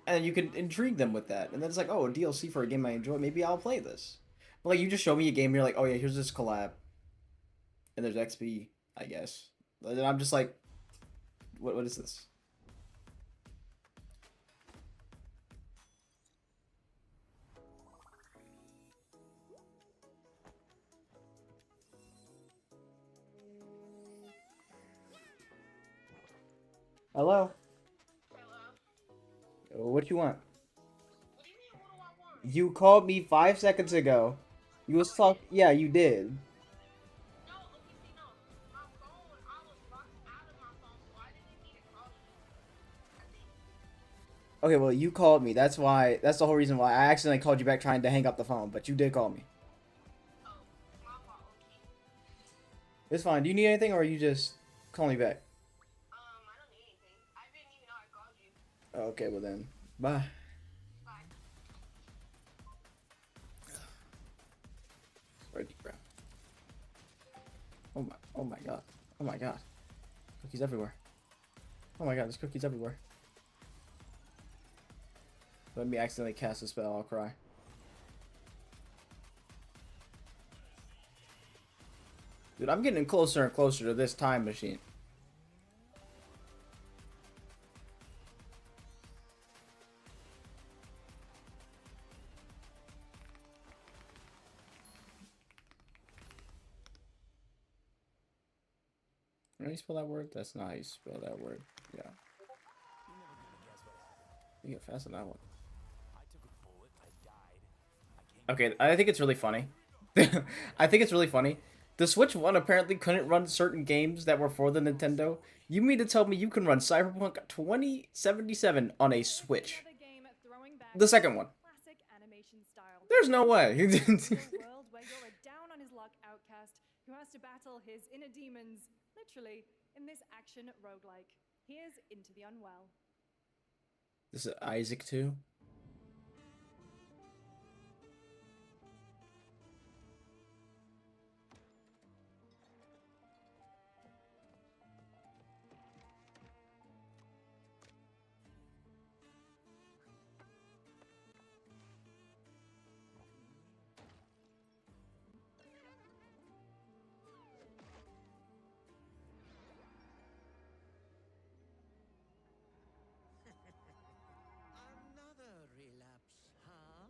And you can intrigue them with that. And then it's like, oh, a DLC for a game I enjoy, maybe I'll play this. But like you just show me a game and you're like, oh yeah, here's this collab. And there's XP, I guess. And I'm just like, what is this? Hello? What you want? You called me 5 seconds ago. You was talk. Yeah, you did. Okay, well, you called me. That's why. That's the whole reason why I accidentally called you back trying to hang up the phone. But you did call me. It's fine. Do you need anything, or are you just calling me back? Okay, well then, bye. Ready, bro. Oh my god. Oh my god. Cookies everywhere. Oh my god, there's cookies everywhere. Let me accidentally cast a spell, I'll cry. Dude, I'm getting closer and closer to this time machine. How do you spell that word? That's not how you spell that word. Yeah. You get fast on that one. Okay, I think it's really funny. I think it's really funny The Switch 1 apparently couldn't run certain games that were for the Nintendo. You mean to tell me you can run Cyberpunk 2077 on a Switch? The second one. There's no way. A world where you're a down on his luck outcast who has to battle his inner demons, literally, in this action roguelike. Here's Into the Unwell. This is Isaac 2. Another relapse, huh?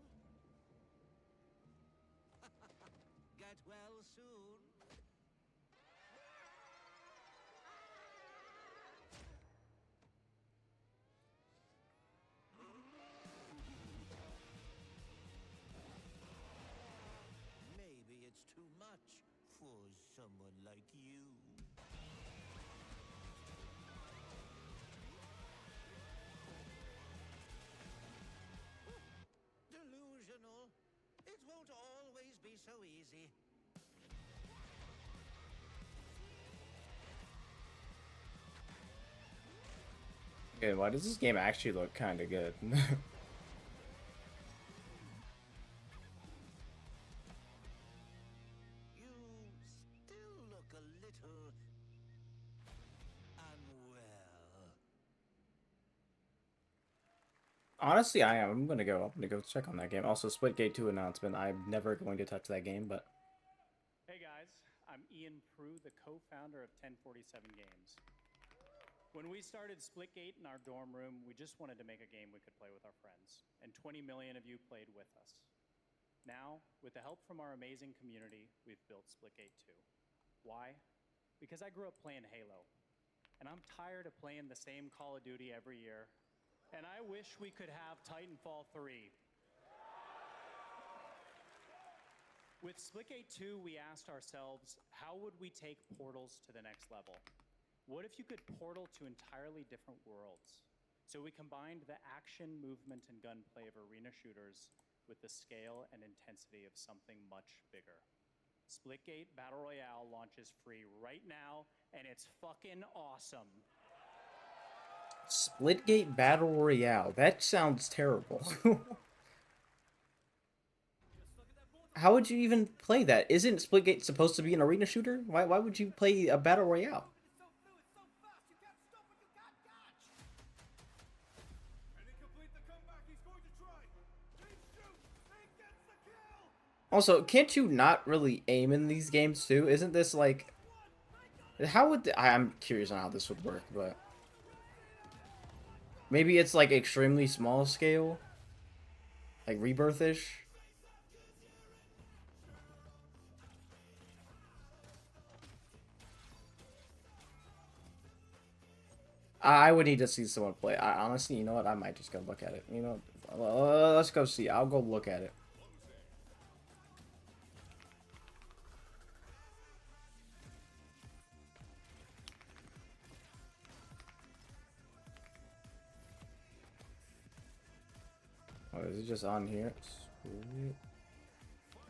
Get well soon. Maybe it's too much for someone like you. Delusional. It won't always be so easy. Okay, why does this game actually look kind of good? You still look a little unwell. Honestly, I am. I'm gonna go check on that game. Also, Splitgate 2 announcement. I'm never going to touch that game, but Hey guys, I'm Ian Prue, the co-founder of 1047 Games. When we started Splitgate in our dorm room, we just wanted to make a game we could play with our friends, and 20 million of you played with us. Now, with the help from our amazing community, we've built Splitgate 2. Why? Because I grew up playing Halo, and I'm tired of playing the same Call of Duty every year, and I wish we could have Titanfall 3. With Splitgate 2, we asked ourselves, how would we take portals to the next level? What if you could portal to entirely different worlds? So we combined the action, movement, and gunplay of arena shooters with the scale and intensity of something much bigger. Splitgate Battle Royale launches free right now, and it's fucking awesome. Splitgate Battle Royale. That sounds terrible. How would you even play that? Isn't Splitgate supposed to be an arena shooter? Why would you play a Battle Royale? Also, can't you not really aim in these games too? Isn't this like... How would... I'm curious on how this would work, but... Maybe it's like extremely small scale? Like Rebirth-ish? I would need to see someone play. Honestly, you know what? I might just go look at it. You know, let's go see. I'll go look at it. Oh, is it just on here?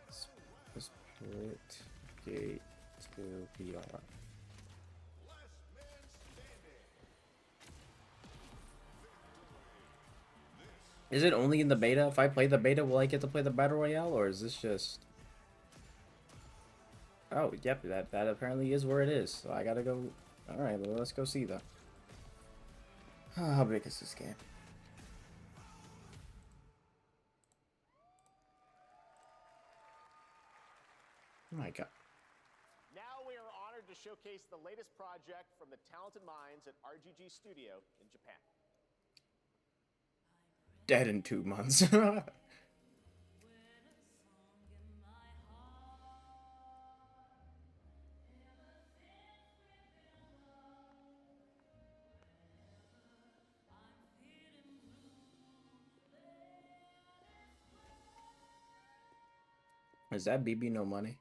Split gate to VR. Is it only in the beta? If I play the beta, will I get to play the Battle Royale, or is this just... Oh, yep, that apparently is where it is. So I gotta go... Alright, well, let's go see, though. How big is this game? Oh my god. Now we are honored to showcase the latest project from the talented minds at RGG Studio in Japan. Dead in 2 months. Is that BB No Money?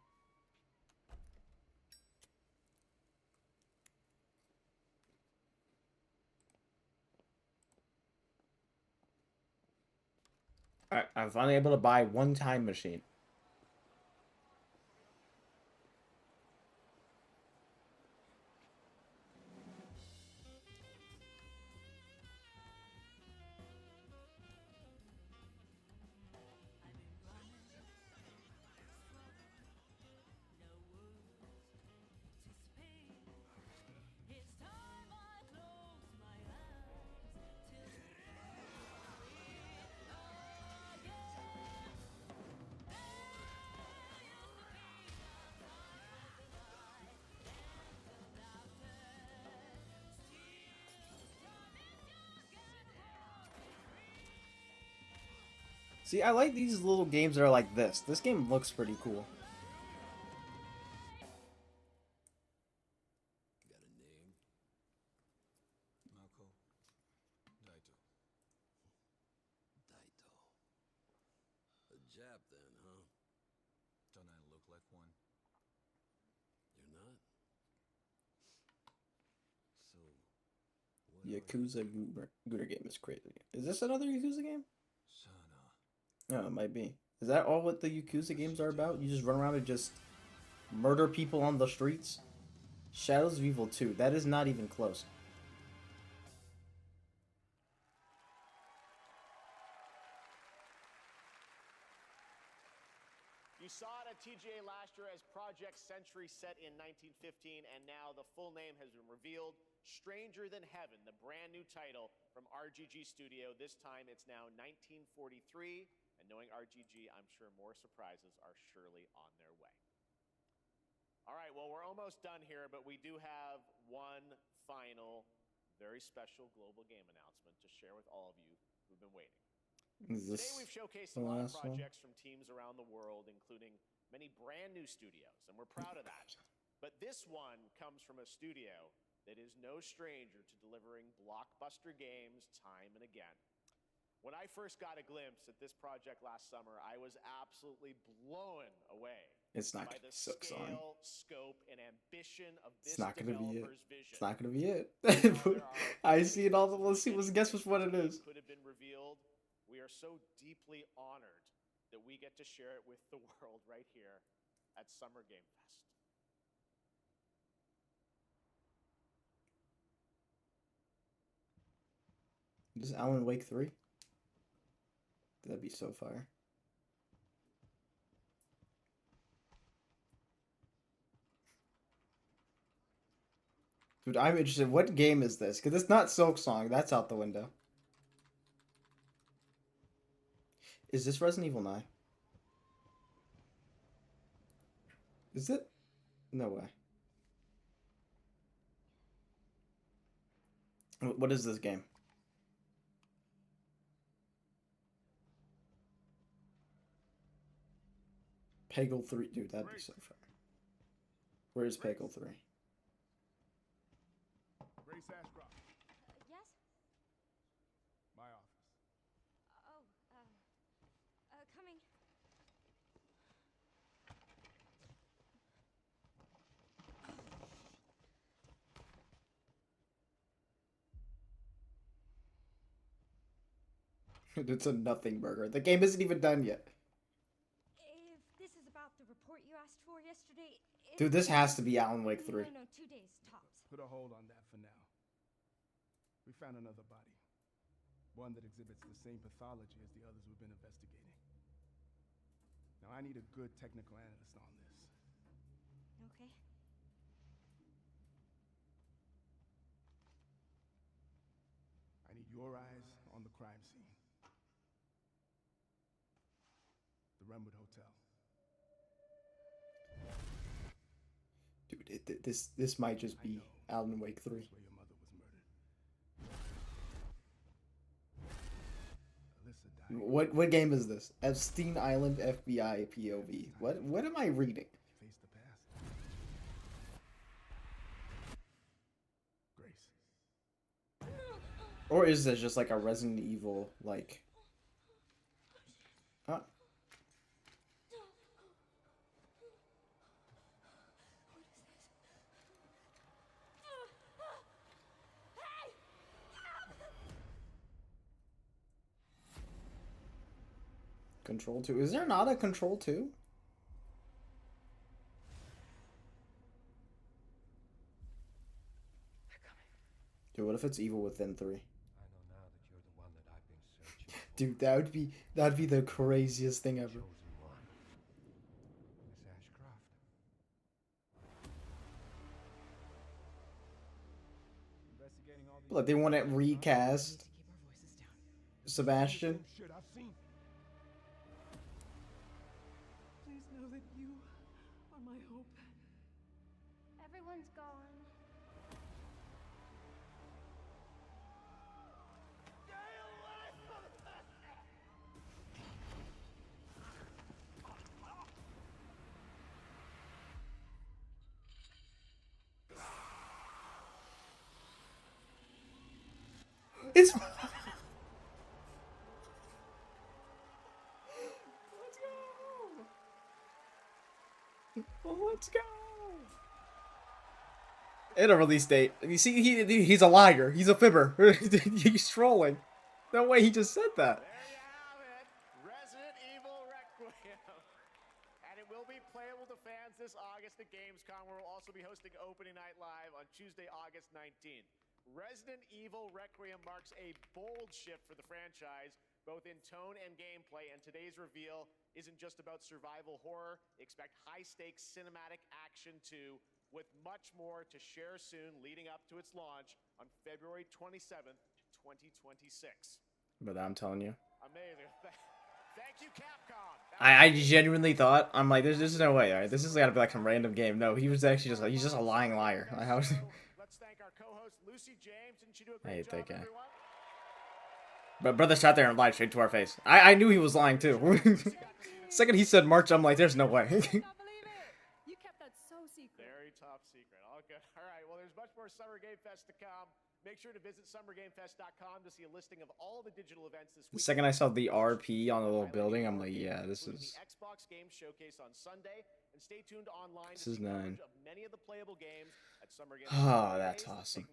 I'm finally able to buy one time machine. See, I like these little games that are like this. This game looks pretty cool. Got a name? Mako. Daito. Daito. A Jap then, huh? Don't I look like one? You're not? So, Yakuza Gooter game is crazy. Is this another Yakuza game? No, it might be. Is that all what the Yakuza games are about? You just run around and just murder people on the streets? Shadows of Evil 2. That is not even close. You saw it at TGA last year as Project Century set in 1915, and now the full name has been revealed. Stranger Than Heaven, the brand new title from RGG Studio. This time it's now 1943, and knowing RGG, I'm sure more surprises are surely on their way. All right, well, we're almost done here, but we do have one final, very special global game announcement to share with all of you who've been waiting. Today we've showcased a lot of projects from teams around the world, including many brand new studios, and we're proud of that. But this one comes from a studio that is no stranger to delivering blockbuster games time and again. When I first got a glimpse at this project last summer, I was absolutely blown away It's not by gonna the be Silk Song. scale, scope, and ambition of this It's not gonna be it. developer's vision. It's not gonna be it. I see it all. Let's see. Let's guess what it is. Could have been revealed. We are so deeply honored that we get to share it with the world right here at Summer Game Fest. Is this Alan Wake 3? That'd be so fire. Dude, I'm interested. What game is this? Because it's not Silk Song. That's out the window. Is this Resident Evil 9? Is it? No way. What is this game? Peggle 3. Dude, that'd be so fire. Where is Peggle 3? Grace Ashcroft. Yes? My office. Oh, coming. It's a nothing burger. The game isn't even done yet. If this is about the report you asked for yesterday... Dude, this has to be Alan Wake 3. No, 2 days, tops. Put a hold on that for now. We found another body. One that exhibits the same pathology as the others we've been investigating. Now, I need a good technical analyst on this. Okay. I need your eyes on the crime scene. The Renwood Hotel. Dude, this might just be Alan Wake 3. Where your mother was murdered. Alyssa died. What game is this? Epstein Island FBI POV. What am I reading? Face the past. Grace. Or is this just like a Resident Evil like? Huh? Control 2. Is there not a Control 2? Dude, what if it's Evil Within 3? Dude, that'd be the craziest thing ever. Like they want to recast Sebastian. Please know that you are my hope. Everyone's gone. It's Let's go. Let's go. And a release date. You see, he's a liar. He's a fibber. He's trolling. No way he just said that. There you have it. Resident Evil Requiem. And it will be playable to fans this August at Gamescom, where we'll also be hosting Opening Night Live on Tuesday, August 19th. Resident Evil Requiem marks a bold shift for the franchise, both in tone and gameplay, and today's reveal isn't just about survival horror. Expect high-stakes cinematic action too, with much more to share soon leading up to its launch on February 27th, 2026. But I'm telling you. Amazing. Thank you, Capcom. I genuinely thought, I'm like, there's no way, alright? This is gotta be like some random game. No, he was actually just like, he's just a lying liar. Like, how is Let's thank our co-host Lucy James. Didn't she do a I hate great that job, guy. everyone? But brother sat there and lied straight to our face. I knew he was lying too. Second he said March, I'm like, there's no way. You kept that so secret. Very top secret. All good. All right. Well, there's much more Summer Game Fest to come. Make sure to visit summergamefest.com to see a listing of all the digital events this The week. second I saw the RP on the little building, I'm like, yeah, this is. The Xbox Game Showcase on Sunday, and stay tuned online This to is see nine. coverage of many of the playable games at Summer Game. Oh, that's awesome.